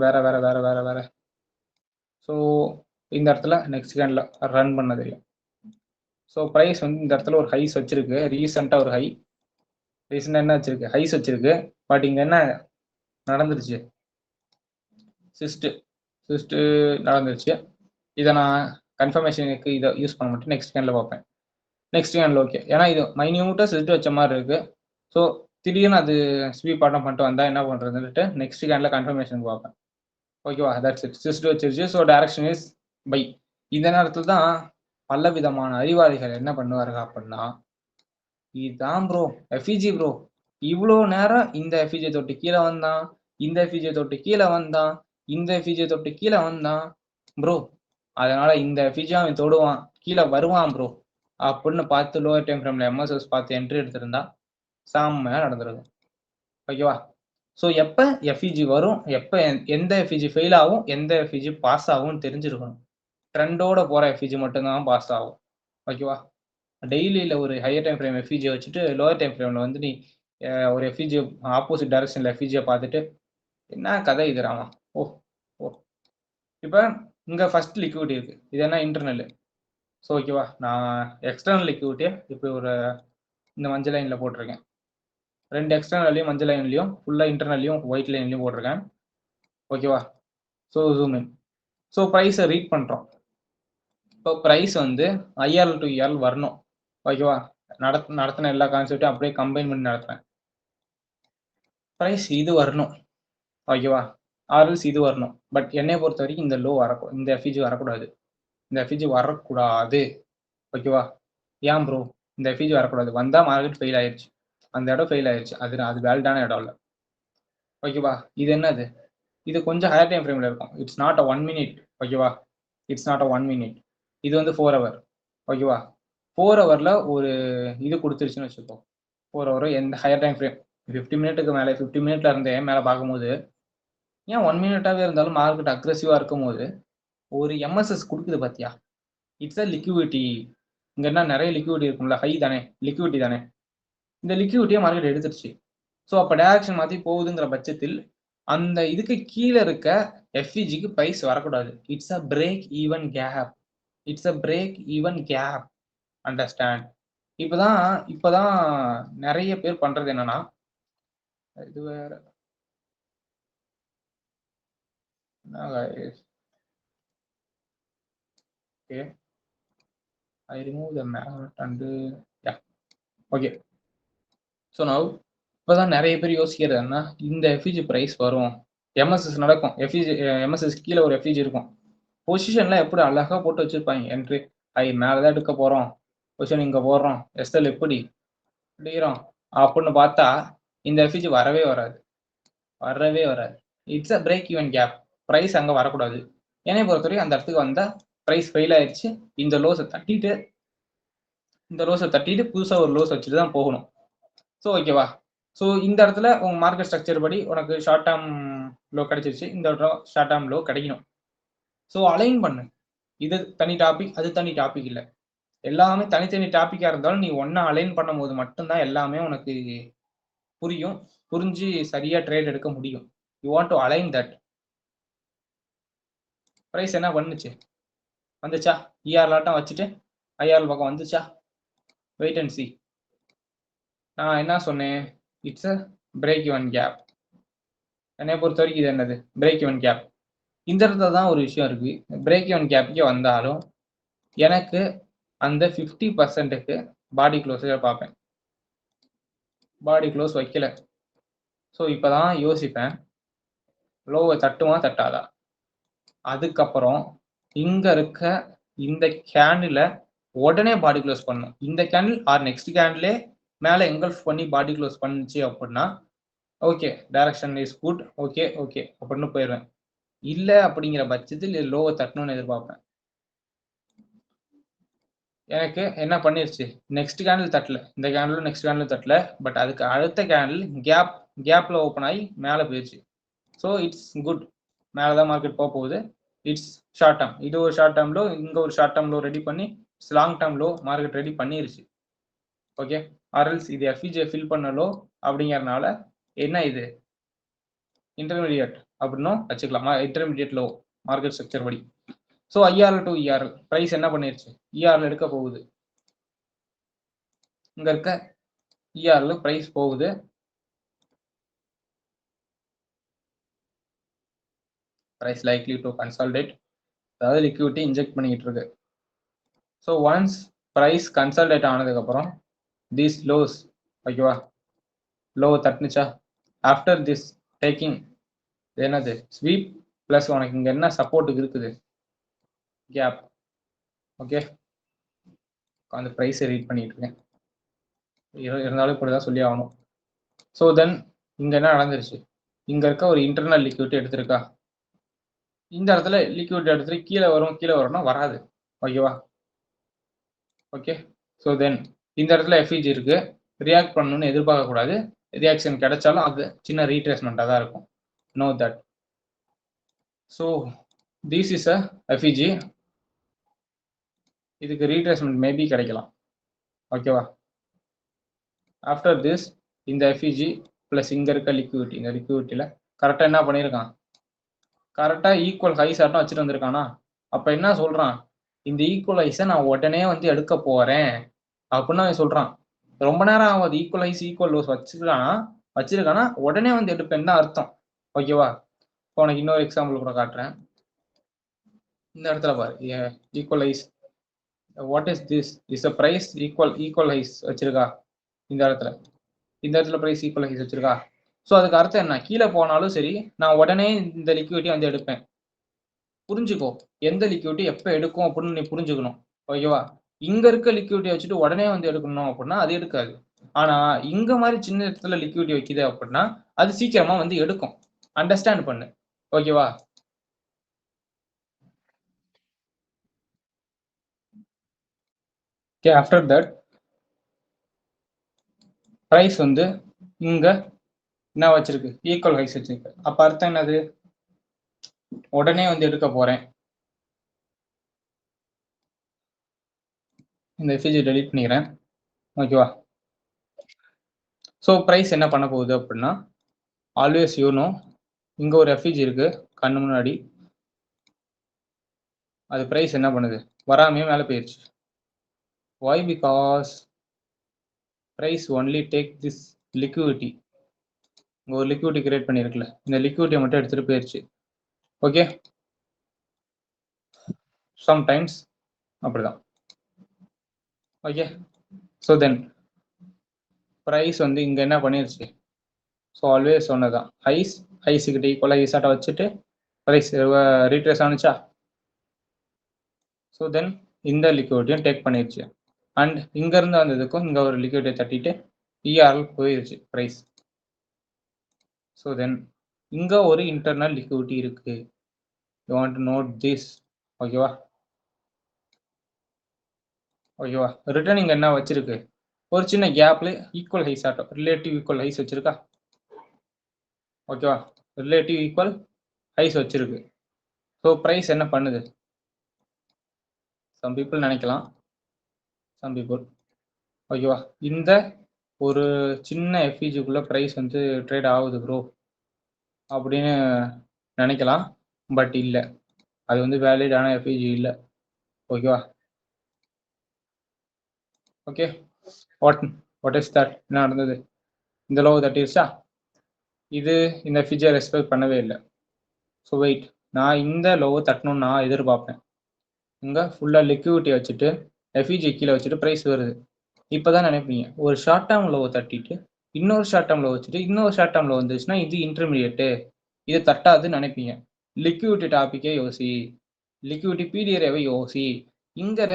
வேற வேற வேற வேற வேற. ஸோ இந்த இடத்துல நெக்ஸ்ட் கேண்டில் ரன் பண்ண தெரியும். ஸோ ப்ரைஸ் வந்து இந்த இடத்துல ஒரு ஹைஸ் வச்சிருக்கு, ரீசெண்டாக ஒரு ஹை. ரீசெண்டாக என்ன வச்சிருக்கு, ஹைஸ் வச்சிருக்கு. பட் இங்கே என்ன நடந்துருச்சு, சிஸ்ட் நடந்துருச்சு. இதை நான் கன்ஃபர்மேஷனுக்கு இதை யூஸ் பண்ண மாட்டேன், நெக்ஸ்ட் கேண்டில் பார்ப்பேன். நெக்ஸ்ட் கேண்டில் ஓகே, ஏன்னா இது மைன்யூட்டாக சிஸ்ட் வச்ச மாதிரி இருக்கு. ஸோ திடீர்னு அது ஸ்வீப் ஆட்டம் பண்ணிட்டு வந்தால் என்ன பண்ணுறதுன்னுட்டு நெக்ஸ்ட் கேண்டில் கன்ஃபர்மேஷனுக்கு பார்ப்பேன், ஓகேவா. தட்ஸ் இட், சிஸ்ட் வச்சிருச்சு. So direction is buy. இந்த நேரத்தில் தான் பல விதமான அறிவாளிகள் என்ன பண்ணுவாருங்க அப்படின்னா, இதுதான் ப்ரோ எஃபிஜி ப்ரோ, இவ்வளோ நேரம் இந்த எஃபிஜி தொட்டு கீழே வந்தான், இந்த எஃபிஜி தொட்டு கீழே வந்தான், இந்த எஃபிஜி தொட்டு கீழே வந்தான் ப்ரோ, அதனால இந்த எஃபிஜி அவன் தொடுவான், கீழே வருவான் ப்ரோ அப்படின்னு பார்த்து லோவர் டைம் ஃப்ரேம்ல எம்எஸ்எஸ் பார்த்து என்ட்ரி எடுத்திருந்தா செம்மையா நடந்துருக்கும், ஓகேவா. ஸோ எப்போ எஃபிஜி வரும், எப்போ எந்த எஃபிஜி ஃபெயில் ஆகும், எந்த எஃபிஜி பாஸ் ஆகும்னு தெரிஞ்சிருக்கணும். ட்ரெண்டோட போகிற எஃபிஜி மட்டும்தான் பாஸ் ஆகும், ஓகேவா. டெய்லியில் ஒரு ஹையர் டைம் ஃப்ரேம் எஃபிஜியை வச்சுட்டு லோவர் டைம் ஃப்ரேமில் வந்து நீ ஒரு எஃபிஜி ஆப்போசிட் டைரக்ஷனில் எஃபிஜியை பார்த்துட்டு என்ன கதை இதுறாமா. ஓ ஓ இப்போ இங்கே ஃபர்ஸ்ட் லிக்விடிட்டி இருக்குது, இது என்ன இன்டர்னல். ஸோ ஓகேவா, நான் எக்ஸ்டர்னல் லிக்விடிட்டியை இப்போ ஒரு இந்த மஞ்சள் லைனில் போட்டிருக்கேன். ரெண்டு எக்ஸ்டர்னல்லையும் மஞ்சள் லைன்லையும் ஃபுல்லாக இன்டர்னல்லையும் ஒயிட் லைன்லையும் போட்டிருக்கேன், ஓகேவா. So zoom in. ஸோ ப்ரைஸை ரீட் பண்ணுறோம். இப்போ ப்ரைஸ் வந்து ஐஆர்எல் டு இஆர்எல் வரணும், ஓகேவா. நடத்தின எல்லா கான்செப்டையும் அப்படியே கம்பைன் பண்ணி நடத்துறேன். ப்ரைஸ் இது வரணும், ஓகேவா, ஆர்எல்ஸ் இது வரணும். பட் என்னை பொறுத்த வரைக்கும் இந்த லோ வரக்கூடாது, இந்த எஃபிஜி வரக்கூடாது, இந்த எஃபிஜி வரக்கூடாது, ஓகேவா. ஏன் ப்ரோ இந்த எஃபிஜி வரக்கூடாது, வந்தால் மார்க்கெட் ஃபெயில் ஆயிடுச்சு, அந்த இடம் ஃபெயில் ஆயிடுச்சு, அது வேலிடான இடம் இல்லை, ஓகேவா. இது என்னது, இது கொஞ்சம் ஹையர் டைம் ஃப்ரேமில் இருக்கும். இட்ஸ் நாட் அ 1 minute, ஓகேவா. It's not a 1 minute. இது வந்து 4 hour, ஓகேவா. 4 hourல ஒரு இது கொடுத்துருச்சுன்னு வச்சுக்கோ. 4 hour எந்த ஹையர் டைம் ஃப்ரேம் 50 minute மேலே 50 minute இருந்தே மேலே பார்க்கும்போது ஏன் 1 minute இருந்தாலும் மார்க்கெட் அக்ரெசிவாக இருக்கும் போது ஒரு எம்எஸ்எஸ் கொடுக்குது பார்த்தியா. It's a liquidity. இங்கே என்ன நிறைய லிக்விடிட்டி இருக்கும்ல, ஹை தானே, லிக்விடிட்டி தானே. இந்த லிக்விடிட்டியை மார்க்கெட் எடுத்துருச்சு. ஸோ அப்போ டைரக்ஷன் மாற்றி போகுதுங்கிற பட்சத்தில் அந்த இதுக்கு கீழே இருக்க எஃப்இஜிக்கு ப்ரைஸ் வரக்கூடாது. It's a break even gap, it's a break even gap, understand. இப்போதான் நிறைய பேர் பண்றது என்னன்னா, இது வேற okay, I remove the magnet and yeah, okay. So now இப்போதான் நிறைய பேர் யோசிக்கிறது என்ன, இந்த எஃப்இஜி ப்ரைஸ் வரும், எம்எஸ்எஸ் நடக்கும், எம்எஸ்எஸ் கீழே ஒரு எஃப்இஜி இருக்கும், பொசிஷன்லாம் எப்படி அழகாக போட்டு வச்சிருப்பாங்க, என்ட்ரி ஐ மேலே தான் எடுக்க போகிறோம், பொசிஷன் இங்கே போடுறோம், எஸ்எல் எப்படி எடுக்கிறோம் அப்படின்னு பார்த்தா இந்த எஃப்இஜி வரவே வராது. It's a break even gap, price அங்கே வரக்கூடாது. என்னை பொறுத்தவரைக்கும் அந்த இடத்துக்கு வந்தால் ப்ரைஸ் ஃபெயில் ஆயிடுச்சு, இந்த லோஸை தட்டிட்டு இந்த லோஸை தட்டிட்டு புதுசாக ஒரு லோஸ் வச்சுட்டு தான் போகணும். ஸோ ஓகேவா? ஸோ இந்த இடத்துல உங்க மார்க்கெட் ஸ்ட்ரக்சர் படி உனக்கு ஷார்ட் டேர்ம் லோ கிடைச்சிருச்சு, இந்த ஷார்ட் டேர்ம் லோ கிடைக்கணும். ஸோ அலைன் பண்ணு. இது தனி டாபிக், அது தனி டாபிக் இல்லை. எல்லாமே தனித்தனி டாப்பிக்காக இருந்தாலும் நீ ஒன்றா அலைன் பண்ணும்போது மட்டும்தான் எல்லாமே உனக்கு புரியும், புரிஞ்சு சரியாக ட்ரேட் எடுக்க முடியும். You want to align that. Price என்ன பண்ணுச்சு? வந்துச்சா? இஆர் லாட்டம் வச்சுட்டு ஐஆர் பக்கம் வந்துச்சா? Wait and see. நான் என்ன சொன்னேன்? It's a break even gap. என்னை பொறுத்த வரைக்கும் இது என்னது? Break even gap. இந்த இடத்துல தான் ஒரு விஷயம் இருக்கு. பிரேக் ஈவன் கேப்புக்கே வந்தாலும் எனக்கு அந்த 50%க்கு பாடி க்ளோஸை பார்ப்பேன். பாடி க்ளோஸ் வைக்கல. ஸோ இப்போதான் யோசிப்பேன், லோவை தட்டுமா தட்டாதா? அதுக்கப்புறம் இங்க இருக்க இந்த கேண்டில் உடனே பாடி க்ளோஸ் பண்ணும். இந்த கேண்டில் ஆர் நெக்ஸ்ட் கேண்டிலே மேலே எங்கல்ஃப் பண்ணி பாடி க்ளோஸ் பண்ணுச்சு அப்படின்னா okay, direction is good, okay okay அப்படின்னு போயிடுவேன். இல்லை அப்படிங்கிற பட்சத்தில் லோவை தட்டணும்னு எதிர்பார்ப்பேன். எனக்கு என்ன பண்ணிருச்சு? நெக்ஸ்ட் கேண்டில் தட்டல, இந்த கேண்டிலும் நெக்ஸ்ட் கேண்டிலும் தட்டல, பட் அதுக்கு அடுத்த கேண்டில் கேப்ல ஓப்பன் ஆகி மேலே போயிடுச்சு. ஸோ இட்ஸ் குட், மேலே தான் மார்க்கெட் போக போகுது. It's short term. இது ஒரு ஷார்ட் டேர்ம் லோ, இங்கே ஒரு ஷார்ட் டேர்ம் லோ ரெடி பண்ணி long term low market ready பண்ணிருச்சு. ஓகே, ஆர்எல்ஸ் இது எஃப்இஜே ஃபில் பண்ண லோ அப்படிங்கிறதுனால என்ன இது இன்டர்மீடியட் அப்படின்னும் வச்சுக்கலாமா? இன்டர்மீடியட் லோ மார்க்கெட் ஸ்ட்ரக்சர் படி. So IRL to ERL price என்ன பண்ணிருச்சு? இஆர்எல் எடுக்க போகுது. இங்க இருக்க இஆர்எல் ப்ரைஸ் போகுது. ப்ரைஸ் லைக்லி டு கன்சால்டேட், அதாவது லிக்விடிட்டி இன்ஜெக்ட் பண்ணிக்கிட்டு இருக்கு. ஸோ ஒன்ஸ் ப்ரைஸ் கன்சால்டேட் ஆனதுக்கப்புறம் தீஸ் லோஸ், ஓகேவா, லோ தட்டுனுச்சா? ஆஃப்டர் திஸ் டேக்கிங் என்னது ஸ்வீப் ப்ளஸ் உனக்கு இங்கே என்ன சப்போர்ட்டுக்கு இருக்குது? கேப். ஓகே, அந்த ப்ரைஸை ரீட் பண்ணிட்டு இருக்கேன், இருந்தாலும் இப்படி தான் சொல்லி ஆகணும். ஸோ தென் இங்கே என்ன நடந்துருச்சு? இங்கே இருக்க ஒரு இன்டர்னல் லிக்விடிட்டி எடுத்திருக்கா? இந்த இடத்துல லிக்விடிட்டி எடுத்துட்டு கீழே வரும், கீழே வரும்னா வராது. ஓகேவா? ஓகே, ஸோ தென் இந்த இடத்துல எஃப்இஜி இருக்கு, ரியாக்ட் பண்ணணும்னு எதிர்பார்க்கக்கூடாது. ரியாக்ஷன் கிடைச்சாலும் அது சின்ன ரீட்ரேஸ்மெண்ட்டாக தான் இருக்கும். No that. So this is a FEG. இதுக்கு ரீட்ரேஸ்மெண்ட் மேபி கிடைக்கலாம். ஓகேவா? ஆஃப்டர் திஸ் இந்த எஃப்இஜி ப்ளஸ் இங்கே இருக்க லிக்விடிட்டி, இந்த லிக்விடிட்டியில் கரெக்டாக என்ன பண்ணியிருக்கான்? கரெக்டாக ஈக்குவல் ஹைஸ் ஆட்டம் வச்சுட்டு வந்திருக்கானா? அப்போ என்ன சொல்கிறான்? இந்த ஈக்குவலைஸை நான் உடனே வந்து எடுக்க போகிறேன் அப்படின்னு அவன் சொல்கிறான். ரொம்ப நேரம் ஆகுது, ஈக்குவலைஸ் ஈக்குவல் லோஸ் வச்சிருக்கானா உடனே வந்து எடுப்பேன்னு தான் அர்த்தம். ஓகேவா? இப்போ உனக்கு இன்னொரு எக்ஸாம்பிள் கூட காட்டுறேன். இந்த இடத்துல பாரு, equalise what is this? Is a price equal highs வச்சிருக்கா? இந்த இடத்துல பிரைஸ் ஈக்குவல் ஹைஸ் வச்சிருக்கா? ஸோ அதுக்கு அர்த்தம் என்ன? கீழே போனாலும் சரி நான் உடனே இந்த லிக்விடிட்டி வந்து எடுப்பேன். புரிஞ்சுக்கோ, எந்த லிக்விடிட்டி எப்போ எடுக்கும் அப்படின்னு நீ புரிஞ்சுக்கணும். ஓகேவா? இங்க இருக்க லிக்விடிட்டி வச்சுட்டு உடனே வந்து எடுக்கணும் அப்படின்னா அது எடுக்காது. ஆனா இங்க மாதிரி சின்ன இடத்துல லிக்விடிட்டி வைக்குது அப்படின்னா அது சீக்கிரமா வந்து எடுக்கும். அண்டர்ஸ்டாண்ட் பண்ணு. ஓகேவா? ஓகே, ஆஃப்டர் தட் பிரைஸ் வந்து இங்க என்ன வச்சிருக்கு? ஈக்குவல் ஹைஸ் வச்சிருக்கு. அப்ப அர்த்தம் என்னது? உடனே வந்து எடுக்க போறேன். இந்த எஃப்இஜி டெலீட் பண்ணிக்கிறேன். ஓகேவா? ஸோ ப்ரைஸ் என்ன பண்ண போகுது அப்படின்னா, ஆல்வேஸ் யூனோ இங்கே ஒரு எஃப்இஜி இருக்கு கண்ணு முன்னாடி. அது ப்ரைஸ் என்ன பண்ணுது? வராமே மேலே போயிடுச்சு. Why? Because price only take this liquidity. இங்கே ஒரு லிக்விடிட்டி கிரியேட் பண்ணியிருக்குல்ல, இந்த லிக்விடிட்டியை மட்டும் எடுத்துகிட்டு போயிடுச்சு. ஓகே, சம்டைம்ஸ் அப்படிதான். ஓகே, ஸோ தென் ப்ரைஸ் வந்து இங்கே என்ன பண்ணிருச்சு? ஸோ ஆல்வேஸ் சொன்னதான், ஹைஸுக்கிட்ட ஈக்குவலாக ஹைஸாட்டை வச்சுட்டு ப்ரைஸ் ரீட்ரேஸ் ஆனிச்சா? ஸோ தென் இந்த லிக்விடிட்டியும் டேக் பண்ணிருச்சு. அண்ட் இங்கேருந்து வந்ததுக்கும் இங்கே ஒரு லிக்விடிட்டியை தட்டிட்டு இஆர்எல் போயிருச்சு ப்ரைஸ். ஸோ தென் இங்கே ஒரு இன்டர்னல் லிக்விடிட்டி இருக்கு. You want to note this. ஓகேவா? ஓகேவா? ரிட்டர்னிங் என்ன வச்சிருக்கு? ஒரு சின்ன கேப்ல ஈக்குவல் ஹைஸ் ஆட்டம், ரிலேட்டிவ் ஈக்குவல் ஹைஸ் வச்சிருக்கா? ஓகேவா? ரிலேட்டிவ் ஈக்குவல் ஹைஸ் வச்சிருக்கு. ஸோ பிரைஸ் என்ன பண்ணுது? சம் பீப்புள் நினைக்கலாம், சம் பீப்புள் ஓகேவா? இந்த ஒரு சின்ன எஃப்இஜிக்குள்ள பிரைஸ் வந்து ட்ரேட் ஆகுது ப்ரோ அப்படின்னு நினைக்கலாம். பட் இல்லை, அது வந்து வேலிடான எஃப்இஜி இல்லை. ஓகேவா? Okay, what is that? என்ன நடந்தது? இந்த லோ தட்டிருச்சா? இது இந்த எஃப்இஜியை ரெஸ்பெக்ட் பண்ணவே இல்லை. ஸோ வெயிட், நான் இந்த லோவை தட்டணும்னு நான் எதிர்பார்ப்பேன். இங்கே ஃபுல்லாக லிக்விடிட்டி வச்சுட்டு எஃப்இஜி கீழே வச்சுட்டு ப்ரைஸ் வருது. இப்போ தான் நினைப்பீங்க, ஒரு ஷார்ட் டேர்ம் லோவை தட்டிட்டு இன்னொரு ஷார்ட் டேர்ம் லோ வச்சுட்டு இன்னொரு ஷார்ட் டேர்ம் லோ வந்துச்சுன்னா இது இன்டர்மீடியேட்டு, இது தட்டாதுன்னு நினைப்பீங்க. லிக்விடிட்டி டாப்பிக்கே யோசி, லிக்விடிட்டி பீடியரவே யோசி. இங்க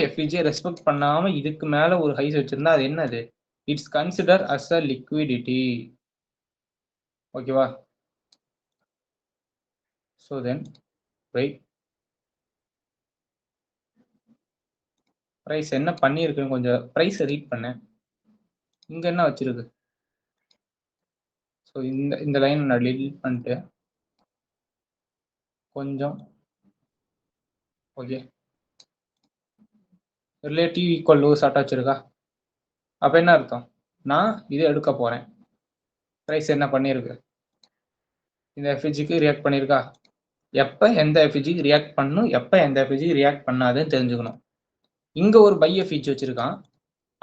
எஃப்இஜியை ரெஸ்பெக்ட் பண்ணாம இதுக்கு மேல ஒரு ஹைஸ் வச்சிருந்தா அது என்னது? It's consider as a liquidity. ஓகேவா? ஸோ தென் வெயிட், ப்ரைஸ் என்ன பண்ணியிருக்குன்னு கொஞ்சம் ப்ரைஸை ரீட் பண்ணேன். இங்க என்ன வச்சிருக்கு? ஸோ இந்த லைன் நான் டெலீட் பண்ணிட்டு கொஞ்சம் ஓகே, ரிலேட்டிவ் ஈக்குவல் லோ சாட்டா வச்சிருக்கா? அப்போ என்ன அர்த்தம்? நான் இதை எடுக்க போறேன். ப்ரைஸ் என்ன பண்ணியிருக்கு? இந்த எஃப்இஜிக்கு ரியாக்ட் பண்ணியிருக்கா? எப்போ எந்த எஃப்இஜிக்கு ரியாக்ட் பண்ணணும், எப்போ எந்த எஃப்இஜி ரியாக்ட் பண்ணாதுன்னு தெரிஞ்சுக்கணும். இங்கே ஒரு பை எஃப்இஜி வச்சிருக்கான்,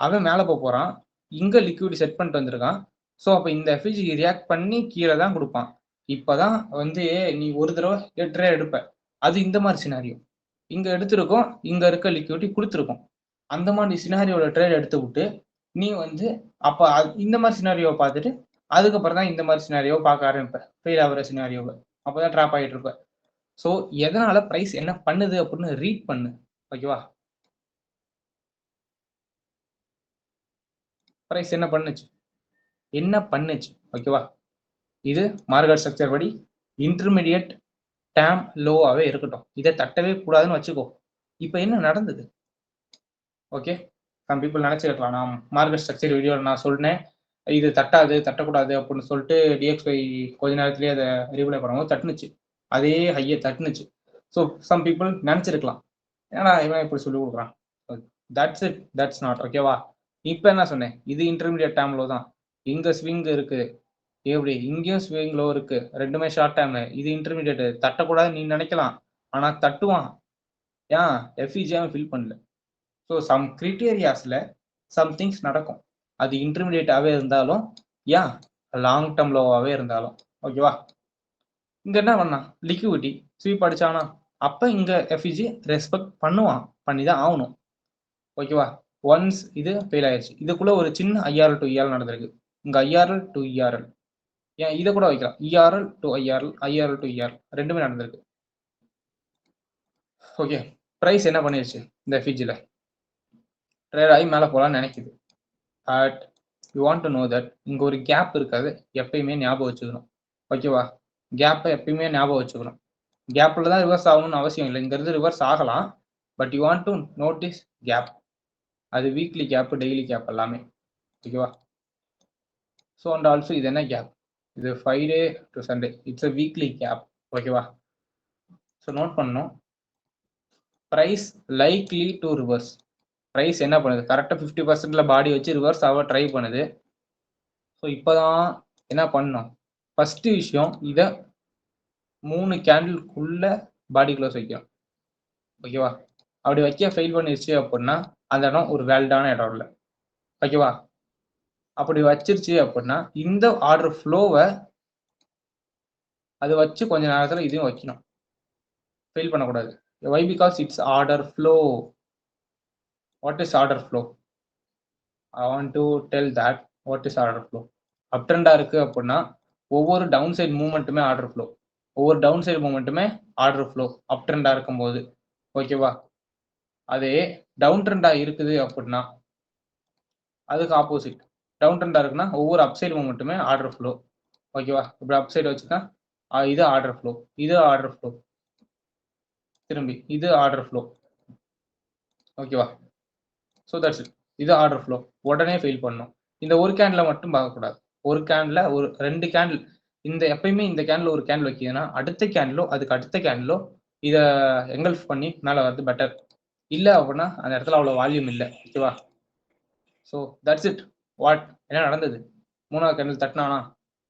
அவன் மேலே போகிறான், இங்கே லிக்விட் செட் பண்ணிட்டு வந்திருக்கான். ஸோ அப்போ இந்த எஃப்இஜி ரியாக்ட் பண்ணி கீழே தான் கொடுப்பான். இப்போ தான் வந்து நீ ஒரு தடவை ட்ரே எடுப்ப, அது இந்த மாதிரி சினாரியோ. இங்கே எடுத்திருக்கோம், இங்கே இருக்க லிக்விடிட்டி கொடுத்துருக்கோம். அந்த மாதிரி சினாரியோட ட்ரேட் எடுத்து விட்டு நீ வந்து அப்போ இந்த மாதிரி சினாரியோவை பார்த்துட்டு அதுக்கப்புறம் தான் இந்த மாதிரி சினாரியோவை பார்க்க ஆரம்பிப்ப, ஃபெயில் ஆகிற சினாரியோவை. அப்போ தான் ட்ராப் ஆகிட்டு இருப்ப. ஸோ எதனால ப்ரைஸ் என்ன பண்ணுது அப்படின்னு ரீட் பண்ணு. ஓகேவா? ப்ரைஸ் என்ன பண்ணுச்சு, என்ன பண்ணுச்சு? ஓகேவா? இது மார்க்கெட் ஸ்ட்ரக்சர் படி இன்டர்மீடியட் டேம் லோவாகவே இருக்கட்டும், இதை தட்டவே கூடாதுன்னு வச்சுக்கோ. இப்போ என்ன நடந்தது? ஓகே, சம் பீப்புள் நினச்சிருக்கலாம், நான் மார்க்கெட் ஸ்ட்ரக்சர் வீடியோவில் நான் சொன்னேன் இது தட்டாது, தட்டக்கூடாது அப்படின்னு சொல்லிட்டு டிஎக்ஸ்ஒய் கொஞ்ச நேரத்துலேயே அதை ரிப்ளை பண்ணும்போது தட்டுனுச்சு, அதே ஹையை தட்டுனுச்சு. ஸோ சம் பீப்புள் நினச்சிருக்கலாம், ஏன்னா இவன் இப்படி சொல்லி கொடுக்குறான். That's it, that's not. ஓகேவா? இப்போ என்ன சொன்னேன், இது இன்டர்மீடியட் டேம்லோ தான். இங்கே ஸ்விங் இருக்குது, எப்படி இங்கேயும் ஸ்விங் லோ இருக்கு, ரெண்டுமே ஷார்ட் டைம்ல. இது இன்டர்மீடியட், தட்டக்கூடாதுன்னு நீ நினைக்கலாம், ஆனால் தட்டுவான். ஏன்? எஃப்இஜியாவும் ஃபில் பண்ணல. ஸோ சம் கிரிட்டேரியாஸில் சம்திங்ஸ் நடக்கும், அது இன்டர்மீடியட்டாகவே இருந்தாலும் ஏன் லாங் டேர்ம் லோவாகவே இருந்தாலும். ஓகேவா? இங்கே என்ன பண்ணான், லிக்விடிட்டி ஸ்வீப் அடிச்சானா, அப்போ இங்கே எஃப்இஜி ரெஸ்பெக்ட் பண்ணுவான், பண்ணி தான் ஆகணும். ஓகேவா? ஒன்ஸ் இது ஃபெயில் ஆயிடுச்சு, இதுக்குள்ள ஒரு சின்ன ஐஆர்எல் டு இஆர்எல் நடந்திருக்கு. இங்கே ஐஆர்எல் டு இஆர்எல், ஏன் இதை கூட வைக்கலாம், ERL to IRL, IRL to ERL ரெண்டுமே நடந்திருக்கு. ஓகே, ப்ரைஸ் என்ன பண்ணிடுச்சு, இந்த எஃப்இஜியில் ட்ரேட் ஆகி மேலே போகலான்னு நினைக்குது. But you want to know that இங்கே ஒரு கேப் இருக்காது, எப்பயுமே ஞாபகம் வச்சுக்கணும். ஓகேவா? கேப்பை எப்பயுமே ஞாபகம் வச்சுக்கணும். கேப்பில் தான் ரிவர்ஸ் ஆகணும்னு அவசியம் இல்லை, இங்கேருந்து ரிவர்ஸ் ஆகலாம். But you want to notice gap, அது வீக்லி கேப், டெய்லி கேப் எல்லாமே. ஓகேவா? ஸோ அண்ட் ஆல்சோ இது என்ன கேப், இது Friday to Sunday, it's a weekly gap. ஓகேவா? ஸோ நோட் பண்ணணும், price likely to reverse. Price என்ன பண்ணுது, கரெக்டாக 50% பாடி வச்சு ரிவர்ஸ் ஆக ட்ரை பண்ணுது. ஸோ இப்போ தான் என்ன பண்ணணும், ஃபஸ்ட்டு விஷயம் இதை 3 கேண்டிலுக்குள்ள பாடி க்ளோஸ் வைக்கணும். ஓகேவா? அப்படி வைக்க ஃபெயில் பண்ணிருச்சு அப்படின்னா அந்த இடம் ஒரு வேலிடான இடம் இல்லை. ஓகேவா? அப்படி வச்சிருச்சு அப்படின்னா இந்த ஆர்டர் ஃப்ளோவை அது வச்சு கொஞ்ச நேரத்தில் இதையும் வைக்கணும், ஃபெயில் பண்ணக்கூடாது. Why? Because it's order flow. What is order flow? I want to tell that what is order flow. Up ட்ரெண்டாக இருக்குது அப்படின்னா ஒவ்வொரு டவுன் சைட் மூவ்மெண்ட்டுமே ஆர்டர் ஃப்ளோ, ஒவ்வொரு டவுன் சைடு மூவ்மெண்ட்டுமே ஆர்டர் ஃப்ளோ அப் ட்ரெண்டாக இருக்கும்போது. ஓகேவா? அதே டவுன் ட்ரெண்டாக இருக்குது அப்படின்னா அதுக்கு ஆப்போசிட், டவுன் ட்ரெண்டாக இருக்குன்னா ஒவ்வொரு அப்சைடு மூவ்மெண்ட்டுமே ஆர்டர் ஃப்ளோ. ஓகேவா? இப்படி அப்சைடு வச்சுக்கா, இது ஆர்டர் ஃப்ளோ, இது ஆர்டர் ஃப்ளோ, திரும்பி இது ஆர்டர் ஃப்ளோ. ஓகேவா? So that's it. இது ஆர்டர் ஃப்ளோ. உடனே ஃபெயில் பண்ணணும். இந்த ஒரு கேண்டில் மட்டும் பார்க்கக்கூடாது. ஒரு கேண்டில் ஒரு 2 கேண்டில் இந்த எப்பயுமே இந்த கேண்டில் ஒரு கேண்டில் வைக்கிதுன்னா அடுத்த கேண்டிலோ அதுக்கு அடுத்த கேண்டிலோ இதை எங்கல்ஃப் பண்ணி மேலே வரது பெட்டர். இல்லை அப்படின்னா அந்த இடத்துல அவ்வளோ வால்யூம் இல்லை. ஓகேவா? So that's it. வாட் என்ன நடந்தது? 3வது கேண்டில் தட்டினானா?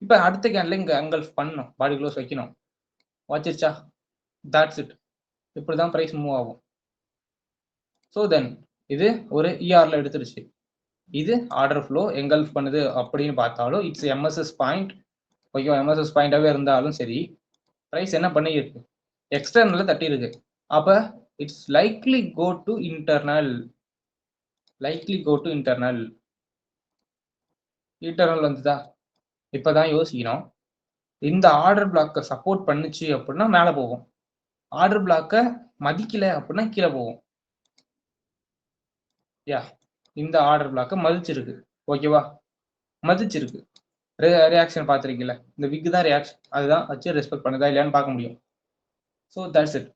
இப்போ அடுத்த கேண்டில் இங்கே எங்கல்ஃப் பண்ணணும், பாடி க்ளோஸ் வைக்கணும். வச்சிருச்சா? That's it. இப்படி தான் ப்ரைஸ் மூவ் ஆகும். ஸோ தென் இது ஒரு இஆரில் எடுத்துருச்சு. இது ஆர்டர் ஃப்ளோ எங்கல்ஃப் பண்ணுது அப்படின்னு பார்த்தாலும் இட்ஸ் எம்எஸ்எஸ் பாயிண்ட். ஓகேவா? எம்எஸ்எஸ் பாயிண்டாகவே இருந்தாலும் சரி, ப்ரைஸ் என்ன பண்ணியிருக்கு? எக்ஸ்டர்னலில் தட்டியிருக்கு. அப்போ it's likely go to internal. Internal வந்துதா? இப்போ தான் யோசிக்கணும். இந்த ஆர்டர் பிளாக்கை சப்போர்ட் பண்ணுச்சு அப்படின்னா மேலே போகும். ஆர்டர் பிளாக்கை மதிக்கல அப்படின்னா கீழே போகும். யா, இந்த ஆர்டர் பிளாக்கை மதிச்சிருக்கு. ஓகேவா? மதிச்சிருக்கு. ரியாக்ஷன் பார்த்துருக்கீங்கள? இந்த விக் தான் ரியாக்ஷன். அதுதான் வச்சு ரெஸ்பெக்ட் பண்ணுதா இல்லையான்னு பார்க்க முடியும். So that's it.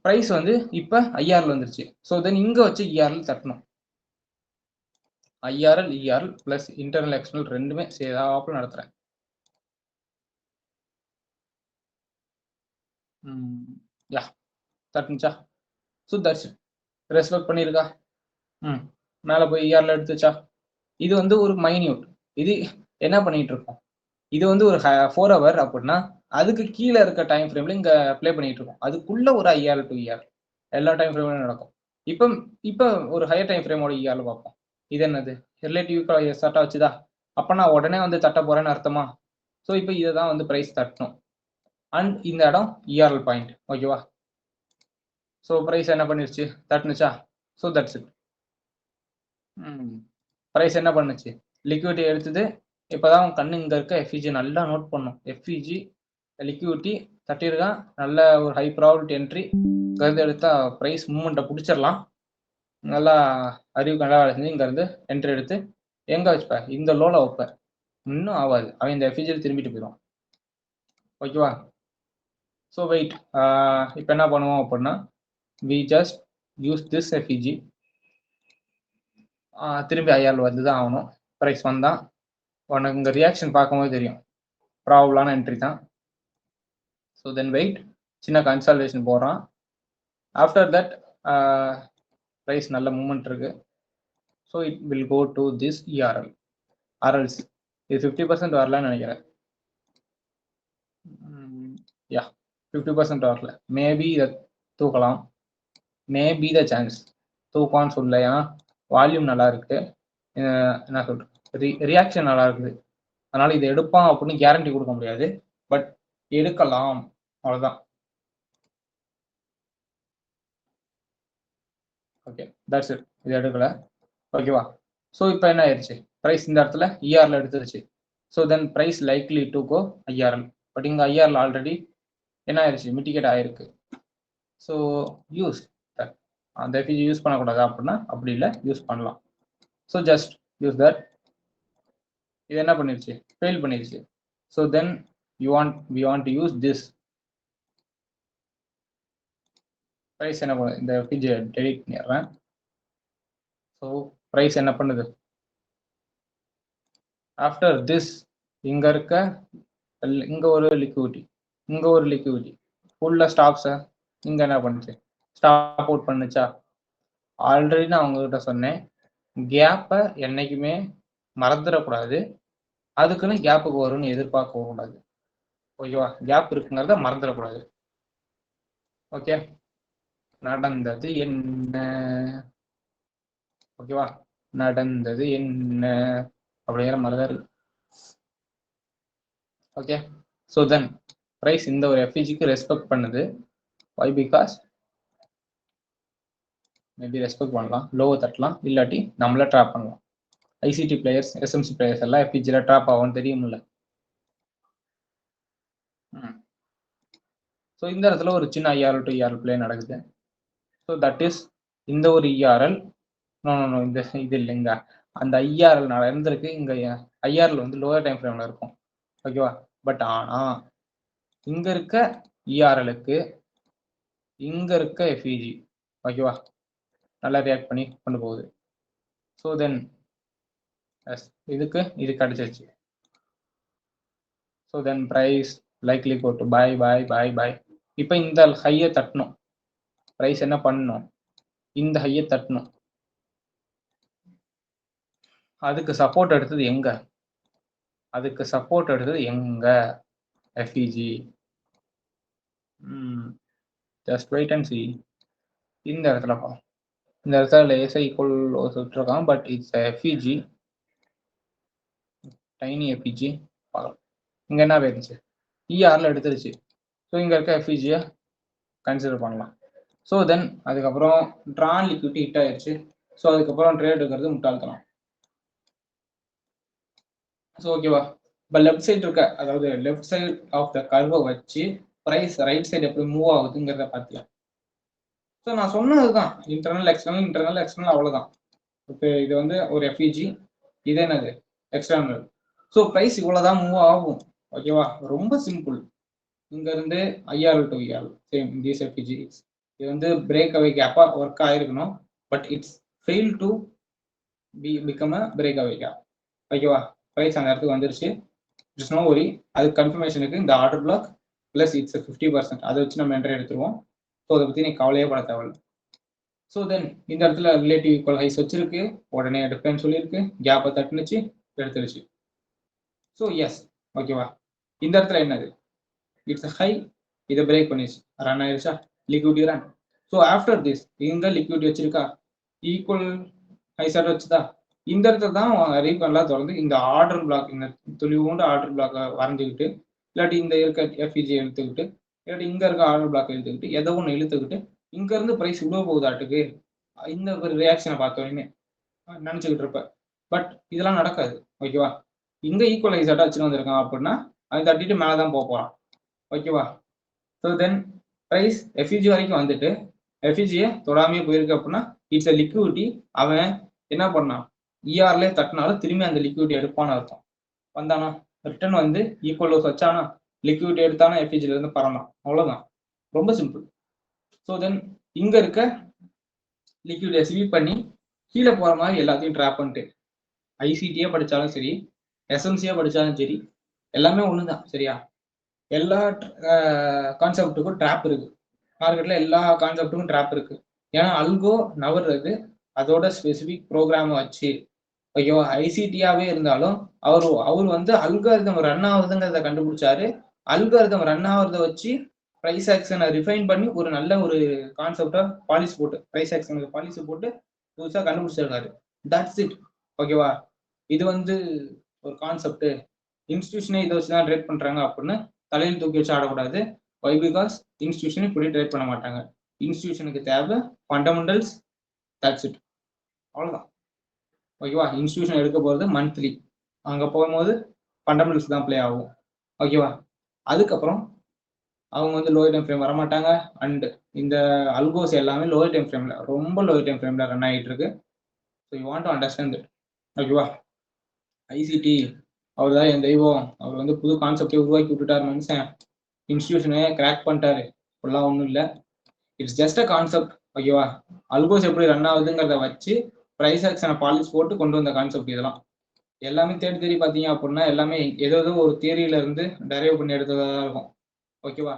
ப்ரைஸ் வந்து இப்போ ஐஆரில் வந்துருச்சு. ஸோ தென் இங்கே வச்சு இஆரில் தட்டணும். IRL ERL plus internal external ரெண்டுமே சேதாப்பில் நடத்துகிறேன். யா, தட்டுச்சா? So that's it. ரெஸ்பெக்ட் பண்ணியிருக்கா? மேலே போய் இஆரில் எடுத்துச்சா? இது வந்து ஒரு மைன்யூட். இது என்ன பண்ணிட்டு இருக்கோம்? இது வந்து ஒரு 4 hour அப்படின்னா அதுக்கு கீழே இருக்க டைம் ஃப்ரேம்ல இங்கே ப்ளே பண்ணிட்டு இருக்கோம். அதுக்குள்ள ஒரு ஐஆர் டு இஆர் எல்லா டைம் ஃப்ரேம்லையும் நடக்கும். இப்போ ஒரு ஹையர் டைம் ஃப்ரேமோட இஆர்ல பார்ப்போம். இது என்னது? ரிலேட்டிவ் ஸ்டார்ட்டாக வச்சுதா? அப்போ நான் உடனே வந்து தட்ட போறேன்னு அர்த்தமா? ஸோ இப்போ இதை தான் வந்து ப்ரைஸ் தட்டணும். அண்ட் இந்த இடம் இஆர்எல் பாயிண்ட். ஓகேவா? ஸோ ப்ரைஸ் என்ன பண்ணிருச்சு? தட்டுனுச்சா? So that's it. ப்ரைஸ் என்ன பண்ணுச்சு? லிக்விடிட்டி எடுத்தது. இப்போதான் உன் கண்ணு இங்கே இருக்க எஃப்இஜி நல்லா நோட் பண்ணும். எஃப்இஜி லிக்விடிட்டி தட்டியிருக்கான். நல்ல ஒரு ஹை ப்ராபிலிட்டி என்ட்ரி இங்கேருந்து எடுத்தா ப்ரைஸ் மூமெண்ட்டை பிடிச்சிடலாம். நல்லா அறிவு நல்லா வேலை செஞ்சு இங்கேருந்து என்ட்ரி எடுத்து எங்கே வச்சுப்பேன்? இந்த லோவில் வைப்பேன். இன்னும் ஆகாது, அவன் இந்த எஃப்இஜியில் திரும்பிட்டு போயிடும். ஓகேவா? So wait. இப்போ என்ன பண்ணுவோம் அப்படின்னா we just use this FVG. திரும்பி ஐஆரில் வந்து தான் ஆகணும். ப்ரைஸ் வந்தால் உனக்கு இங்கே ரியாக்ஷன் பார்க்கும்போது தெரியும். ப்ராபலான என்ட்ரி தான். So then wait. சின்ன கன்சல்டேஷன் போடுறான். ஆஃப்டர் தட் ப்ரைஸ் நல்ல மூமெண்ட் இருக்கு. So it will go to this ERL. ஆர்எல்ஸ் இது 50% வரலன்னு நினைக்கிறேன். யா, 50% வரல. மேபி இதை தூக்கலாம். மேபி த சான்ஸ் தூக்கம்னு சொல்லல. ஏன்னா வால்யூம் நல்லா இருக்கு. என்ன சொல்றது, ரியாக்ஷன் நல்லா இருக்குது. அதனால இதை எடுப்பான் அப்படின்னு கேரண்டி கொடுக்க முடியாது. பட் எடுக்கலாம், அவ்வளோதான். Okay, that's it. இது எடுக்கல. ஓகேவா? ஸோ இப்போ என்ன ஆயிடுச்சு? ப்ரைஸ் இந்த இடத்துல இஆரில் எடுத்துருச்சு. So then price likely to go IRL. But இங்கே ஐஆரில் ஆல்ரெடி என்ன ஆயிடுச்சு? மிட்டிகேட் ஆயிருக்கு. ஸோ யூஸ் அந்த எஃப்இஜி யூஸ் பண்ணக்கூடாது அப்படின்னா அப்படி இல்லை, யூஸ் பண்ணலாம். So just use that. இது என்ன பண்ணிருச்சு? ஃபெயில் பண்ணிருச்சு. So then we want to use this. Price என்ன பண்ணுது? இந்த எஃப்இஜி டெலிட் பண்ணிடுறேன். ஸோ ப்ரைஸ் என்ன பண்ணுது? ஆஃப்டர் திஸ் இங்கே இருக்க இங்கே ஒரு லிக்விடிட்டி, இங்கே ஒரு லிக்விடிட்டி ஃபுல்லாக ஸ்டாப்ஸை இங்கே என்ன பண்ணுச்சு? Stop out பண்ணுச்சா? ஆல்ரெடி நான் உங்ககிட்ட சொன்னேன், கேப்பை என்னைக்குமே மறந்துடக்கூடாது. அதுக்குன்னு கேப்புக்கு வரும்னு எதிர்பார்க்க கூடாது. ஓகேவா? கேப் இருக்குங்கிறத மறந்துடக்கூடாது. ஓகே, நடந்தது என்ன? ஓகேவா? நடந்தது என்ன அப்படிங்கிற மாதிரி தான் இருக்கு. ஓகே, ஸோ தென் ப்ரைஸ் இந்த ஒரு எஃப்இஜிக்கு ரெஸ்பெக்ட் பண்ணுது. வை? பிகாஸ் மேபி ரெஸ்பெக்ட் பண்ணலாம், லோவை தட்டலாம், இல்லாட்டி நம்மள ட்ராப் பண்ணலாம். ஐசிடி பிளேயர்ஸ், எஸ்எம்சி பிளேயர்ஸ் எல்லாம் எஃப்இஜியில் ட்ராப் ஆகும்னு தெரியும்ல. ஸோ இந்த இடத்துல ஒரு சின்ன ஐஆர்எல் டு இஆர்எல் பிளே நடக்குது. ஸோ தட் இஸ் இந்த ஒரு இஆர்எல். இந்த இது இல்லைங்க, அந்த ஐஆர்எல் நடந்திருக்கு. இங்கே ஐஆர்எல் வந்து லோயர் டைம் ஃப்ரேமில் இருக்கும். ஓகேவா? பட் ஆனால் இங்கே இருக்க இஆர்எலுக்கு இங்கே இருக்க எஃப்இஜி, ஓகேவா, நல்லா ரியாக்ட் பண்ணி கொண்டு போகுது. ஸோ தென் இதுக்கு இது கிடைச்சிருச்சு. So then price likely go to buy buy buy buy. இப்போ இந்த ஹையை தட்டணும். ப்ரைஸ் என்ன பண்ணணும்? இந்த ஹையை தட்டணும். அதுக்கு சப்போர்ட் எடுத்தது எங்க? அதுக்கு சப்போர்ட் எடுத்தது எங்க? FVG. Just wait and see. இந்த இடத்துல பார்ப்போம். இந்த இடத்துல லேசா ஈக்குவல் விட்டுருக்கான், but it's FVG, tiny FVG. பார்க்கலாம் இங்கே என்ன இருந்துச்சு, இஆரில் எடுத்துருச்சு. ஸோ இங்கே இருக்க எஃப்இஜியை கன்சிடர் பண்ணலாம். ஸோ தென் அதுக்கப்புறம் ட்ரான் லிக்விட்டி ஹிட் ஆயிடுச்சு. ஸோ அதுக்கப்புறம் ட்ரேட் இருக்கிறது முட்டாள்தனம். ஸோ ஓகேவா, இப்போ லெஃப்ட் சைடு இருக்க, அதாவது லெஃப்ட் சைடு ஆஃப் த கர்வை வச்சு ப்ரைஸ் ரைட் சைடு எப்படி மூவ் ஆகுதுங்கிறத பார்த்தியா. ஸோ நான் சொன்னது தான், இன்டர்னல் எக்ஸ்டர்னல் அவ்வளோதான். இப்போ இது வந்து ஒரு எஃப்இஜி, இது என்னது எக்ஸ்டர்னல். ஸோ ப்ரைஸ் இவ்வளோதான் மூவ் ஆகும். ஓகேவா, ரொம்ப சிம்பிள். இங்கேருந்து IR to ER same these FVG. இது வந்து பிரேக் அவே கேப்பாக ஒர்க் ஆகிருக்கணும், but it's fail to become a break away gap. ஓகேவா, ப்ரைஸ் அந்த இடத்துக்கு வந்துருச்சு. It's no worry. அது கன்ஃபர்மேஷனுக்கு இந்த ஆர்டர் பிளாக் ப்ளஸ் இட்ஸ் 50%, அதை வச்சு நம்ம என்ட்ரி எடுத்துருவோம். ஸோ அதை பற்றி நீ கவலையே பட தேவையில்லை. ஸோ தென் இந்த இடத்துல ரிலேட்டிவ் ஈக்குவல் ஹைஸ் வச்சிருக்கு, உடனே எடுப்பேன்னு சொல்லியிருக்கு, கேப்பை தட்டுனுச்சு, எடுத்துருச்சு. ஸோ எஸ், ஓகேவா. இந்த இடத்துல என்னது, இட்ஸ் ஹை, இதை பிரேக் பண்ணிச்சு, ரன் ஆயிடுச்சா, லிக்விட்டி ரன். ஸோ ஆஃப்டர் திஸ் இங்கே லிக்விட்டி வச்சிருக்கா, ஈக்குவல் ஹைஸாட் வச்சுதா. இந்த இடத்துல தான் ரீஃபண்ட்லாம் திறந்து இந்த ஆர்டர் பிளாக், இந்த துளிவுண்டு ஆர்டர் பிளாக்கை வரைஞ்சிக்கிட்டு, இல்லாட்டி இந்த இருக்க எஃப்இஜி எடுத்துக்கிட்டு, இல்லாட்டி இங்கே இருக்க ஆர்டர் பிளாக் எடுத்துக்கிட்டு, எதோ ஒன்று இழுத்துக்கிட்டு இங்கேருந்து ப்ரைஸ் இவ்வளோ போகுதாட்டுக்கு, இந்த ஒரு ரியாக்ஷனை பார்த்தோன்னே நினச்சிக்கிட்டு இருப்பேன். பட் இதெல்லாம் நடக்காது. ஓகேவா, இங்கே ஈக்குவலைஸாட்டாக வச்சுட்டு வந்திருக்கான் அப்படின்னா அதை தட்டிட்டு மேலே தான் போகிறான். ஓகேவா. ஸோ தென் ப்ரைஸ் எஃப்இஜி வரைக்கும் வந்துட்டு எஃப்இஜியை தொடாமையே போயிருக்கு அப்படின்னா இட்ஸ் அ லிக்விட்டி. அவன் என்ன பண்ணான், இஆர்லேயே தட்டினாலும் திரும்பி அந்த லிக்விட்டி எடுப்பான்னு அர்த்தம். வந்தானா, ரிட்டர்ன் வந்து ஈக்குவல் லோஸ் வச்சானா, லிக்விட்டி எடுத்தானா, எஃப்இஜிலேருந்து பறந்தான். அவ்வளோதான், ரொம்ப சிம்பிள். ஸோ தென் இங்கே இருக்க லிக்விடை ஸ்வீப் பண்ணி கீழே போகிற மாதிரி எல்லாத்தையும் ட்ராப் பண்ணிட்டு, ஐசிடியே படித்தாலும் சரி, எஸ்எம்சியே படித்தாலும் சரி, எல்லாமே ஒன்று தான். சரியா, எல்லா கான்செப்டுக்கும் ட்ராப் இருக்குது. மார்க்கெட்டில் எல்லா கான்செப்டுக்கும் ட்ராப் இருக்குது. ஏன்னா அல்கோ நவர்றது அதோட ஸ்பெசிஃபிக் ப்ரோக்ராமை வச்சு. ஓகேவா, ஐசிடியாவே இருந்தாலும் அவர் வந்து அல்காரிதம் ரன் ஆகுதுங்கிறத கண்டுபிடிச்சாரு. அல்காரிதம் ரன் ஆகுறத வச்சு ப்ரைஸ் ஆக்ஷனை ரிஃபைன் பண்ணி ஒரு நல்ல ஒரு கான்செப்டா பாலிசி போட்டு, ப்ரைஸ் ஆக்ஷனுக்கு பாலிசி போட்டு புதுசாக கண்டுபிடிச்சிருக்காரு. That's it. ஓகேவா, இது வந்து ஒரு கான்செப்ட். இன்ஸ்டியூஷனே இதை வச்சு தான் ட்ரேட் பண்ணுறாங்க அப்படின்னு தலையில் தூக்கி வச்சு ஆடக்கூடாது. வை, பிகாஸ் இன்ஸ்டியூஷன் இப்படி ட்ரேட் பண்ண மாட்டாங்க. இன்ஸ்டியூஷனுக்கு தேவை ஃபண்டமெண்டல்ஸ். தட்ஸ் இட், அவ்வளோதான். ஓகேவா, இன்ஸ்டியூஷன் எடுக்க போகிறது மந்த்லி, அங்கே போகும்போது ஃபண்டமெண்டல்ஸ் தான் ப்ளே ஆகும். ஓகேவா, அதுக்கப்புறம் அவங்க வந்து லோயர் டைம் ஃப்ரேம் வரமாட்டாங்க. அண்ட் இந்த அல்கோஸ் எல்லாமே லோயர் டைம் ஃப்ரேம்ல, ரொம்ப லோயர் டைம் ஃப்ரேம்ல ரன் ஆகிட்டு இருக்கு. So you want to understand that. ஓகேவா, ஐசிடி அவர் தான் என் தெய்வம், அவர் வந்து புது கான்செப்டை உருவாக்கி விட்டுட்டார் மனுஷன், இன்ஸ்டியூஷனே கிராக் பண்ணிட்டாரு, இப்படிலாம் ஒன்றும் இல்லை. It's just a concept. ஓகேவா, அல்கோஸ் எப்படி ரன் ஆகுதுங்கிறத வச்சு ப்ரைஸ் ஆக்ஷனை பாலிசி போட்டு கொண்டு வந்த கான்செப்ட். இதெல்லாம் எல்லாமே தேடி பார்த்தீங்க அப்படின்னா எல்லாமே ஏதோ ஒரு தியரியில இருந்து டெரைவ் பண்ணி எடுத்ததாக தான் இருக்கும். ஓகேவா,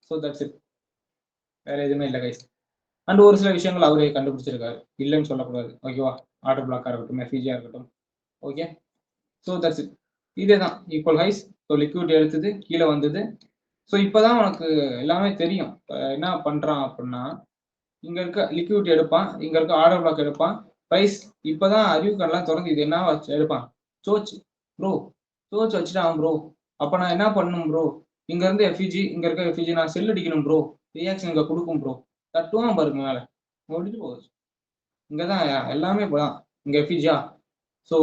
ஸோ தட்ஸ் இட், வேற எதுவுமே இல்லை கைஸ். அண்ட் ஒரு சில விஷயங்கள் அவரே கண்டுபிடிச்சிருக்காரு, இல்லைன்னு சொல்லக்கூடாது. ஓகேவா, ஆர்டர் பிளாக்காக இருக்கட்டும், மெசேஜாக இருக்கட்டும். Okay, so that's it. இதே தான் ஈக்குவல் ஹைஸ். ஸோ லிக்விட் எடுத்தது, கீழே வந்தது. ஸோ இப்போதான் உனக்கு எல்லாமே தெரியும். என்ன பண்ணுறான் அப்படின்னா, இங்கே இருக்க லிக்விட் எடுப்பான், இங்கே இருக்க ஆர்டர் பிளாக் எடுப்பான், ப்ரைஸ் இப்போதான் அறிவு கண்ணெலாம் திறந்து இது என்ன வச்சு எடுப்பான், சோச் ப்ரோ, சோச் வச்சுட்டான் ப்ரோ. அப்போ நான் என்ன பண்ணணும் ப்ரோ, இங்கேருந்து எஃப்இஜி, இங்கே இருக்க எஃப்இஜி நான் செல் அடிக்கணும் ப்ரோ, ரியாக்ஷன் இங்கே கொடுக்கும் ப்ரோ, தட்டுவான் பாருங்க மேலே, முடிஞ்சு போகுது. இங்கே தான் எல்லாமே இப்போதான். இங்கே எஃப்இஜியா, ஸோ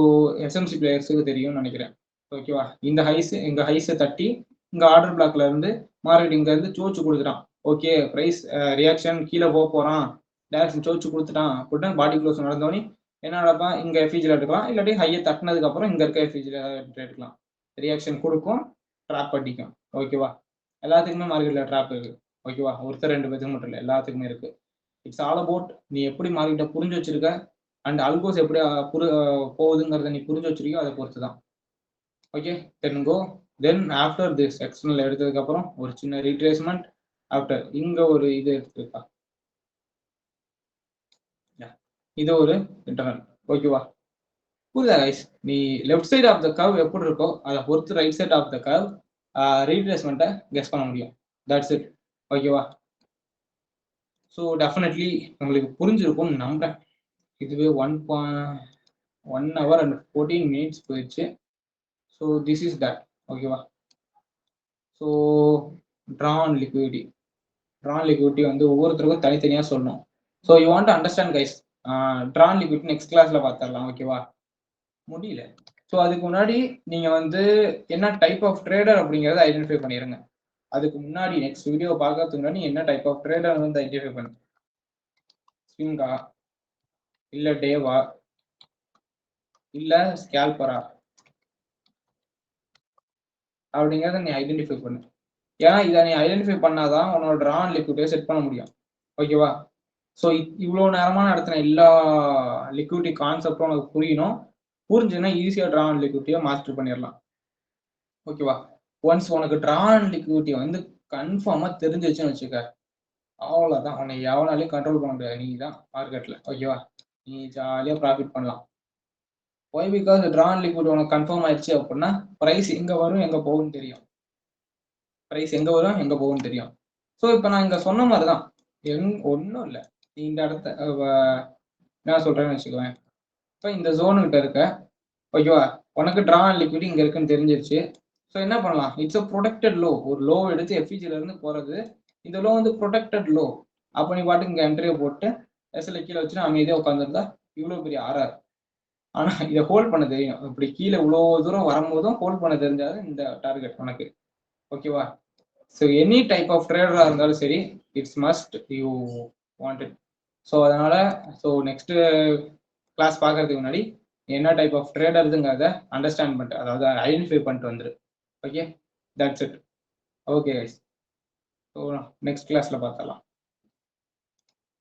எஸ்எம்சி பிளேயர்ஸுக்கு தெரியும்னு நினைக்கிறேன். ஓகேவா, இந்த இங்கே ஹைஸை தட்டி இங்கே ஆர்டர் பிளாக்ல இருந்து மார்க்கெட் இங்கேருந்து சோச்சு கொடுத்துட்டான். ஓகே, ப்ரைஸ் ரியாக்ஷன் கீழே போகிறான், டேரக்ஷன் சோச்சு கொடுத்துட்டான் அப்படின்னா பாடி க்ளோஸ் நடந்தோடனே என்ன நடப்பான், இங்கே எஃப்இஜியில் எடுக்கலாம், இல்லாட்டி ஹையை தட்டினதுக்கப்புறம் இங்கே இருக்க எஃப்இஜியில் எடுக்கலாம். ரியாக்ஷன் கொடுக்கும், ட்ராப் அடிக்கும். ஓகேவா, எல்லாத்துக்குமே மார்க்கெட்டில் ட்ராப் இருக்குது. ஓகேவா, ஒருத்தர் ரெண்டு பேருக்கு மட்டும் இல்லை, எல்லாத்துக்குமே இருக்குது. இட்ஸ் ஆல் அபவுட் நீ எப்படி மார்க்கெட்டை புரிஞ்சு வச்சிருக்க அண்ட் அல்கோஸ் எப்படி போகுதுங்கிறத நீ புரிஞ்சு வச்சிருக்கியோ அதை பொறுத்து தான். Okay, then after this external எடுத்ததுக்கு அப்புறம் ஒரு சின்ன ரீட்ரேஸ்மெண்ட் ஆஃப்டர் இங்க ஒரு இது எடுத்துருக்கா, இது ஒரு இன்டர்னல். ஓகேவா, புரியுதா கைஸ்? நீ left side of the curve எப்படி இருக்கோ அதை பொறுத்து right side of the curve ரீட்ரேஸ்மெண்ட்டை கெஸ் பண்ண முடியும். That's it. ஓகேவா, ஸோ டெஃபினெட்லி உங்களுக்கு புரிஞ்சிருக்கும்னு நம்புறேன். இதுவே 1 hour and 14 minutes போயிடுச்சு. So this is that. ஓகேவா, ஸோ ட்ரான் லிக்விடிட்டி வந்து ஒவ்வொருத்தருக்கும் தனித்தனியாக சொல்லணும். So you want to understand guys, Tron liquidity next கிளாஸ்ல பார்த்துடலாம். ஓகேவா, முடியல. ஸோ அதுக்கு முன்னாடி நீங்க வந்து என்ன டைப் ஆஃப் ட்ரேடர் அப்படிங்கிறத ஐடென்டிஃபை பண்ணிடுங்க. அதுக்கு முன்னாடி நெக்ஸ்ட் வீடியோ பார்க்கறதுக்கு முன்னாடி என்ன டைப் ஆஃப் ட்ரேடர் வந்து ஐடென்டிஃபை பண்ணு. ஸ்விங்கா இல்ல டேவா இல்ல ஸ்கேல்பரா அப்படிங்கிறத நீ ஐடென்டிஃபை பண்ணு. ஏன்னா இதை நீ ஐடென்டிஃபை பண்ணாதான் உன்னோட ட்ரான் லிக்விடிட்டியை செட் பண்ண முடியும். ஓகேவா, ஸோ இவ்வளோ நேரமா நடத்தின எல்லா லிக்விடிட்டி கான்செப்டும் உனக்கு புரியணும். புரிஞ்சுன்னா ஈஸியாக ட்ரான் லிக்விடிட்டியை மாஸ்டர் பண்ணிடலாம். ஓகேவா, ஒன்ஸ் உனக்கு ட்ரான் லிக்விடிட்டி வந்து கன்ஃபார்மாக தெரிஞ்சிச்சுன்னு வச்சுக்க, அவ்வளோதான், உன்னை எவனாலையும் கண்ட்ரோல் பண்ண முடியாது. நீ தான் மார்க்கெட்டில். ஓகேவா, நீ ஜாலியாக ப்ராஃபிட் பண்ணலாம். ஒய் பிகாஸ் ட்ரான் லிக்விட் உனக்கு கன்ஃபார்ம் ஆயிடுச்சு அப்படின்னா ப்ரைஸ் எங்கே வரும் எங்கே போகும்னு தெரியும். தெரியும். ஸோ இப்போ நான் இங்கே சொன்ன மாதிரி தான், ஒன்றும் இல்லை. நீ இந்த இடத்த என்ன சொல்கிறேன்னு வச்சுக்குவேன். இப்போ இந்த ஜோனுக்கிட்ட இருக்க. ஓகேவா, உனக்கு ட்ரான் லிக்விட் இங்கே இருக்குன்னு தெரிஞ்சிருச்சு. ஸோ என்ன பண்ணலாம், இட்ஸ் அ ப்ரொடெக்டட் லோ. ஒரு லோ எடுத்து எஃப்இஜில இருந்து போகிறது. இந்த லோ வந்து ப்ரொடெக்டட் லோ. அப்போ நீ பாட்டுக்கு இங்கே என்ட்ரியை போட்டு எஸ்எல்ஐ கீழே வச்சுட்டு அமைதியாக உட்காந்துருந்தா இவ்வளோ பெரிய ஆர்ஆர். ஆனால் இதை ஹோல்ட் பண்ண தெரியும். இப்படி கீழே இவ்வளோ தூரம் வரும்போதும் ஹோல்ட் பண்ண தெரிஞ்சாலும் இந்த டார்கெட் உனக்கு. ஓகேவா, ஸோ எனி டைப் ஆஃப் ட்ரேடராக இருந்தாலும் சரி, it's must you want it. So அதனால நெக்ஸ்ட் கிளாஸ் பார்க்கறதுக்கு முன்னாடி என்ன டைப் ஆஃப் ட்ரேடர்ஸுங்கிறத அண்டர்ஸ்டாண்ட் பண்ணிட்டு, அதாவது ஐடென்டிஃபை பண்ணிட்டு வந்துரு. Okay, that's it. Okay guys, so next கிளாஸில் பார்த்துடலாம்.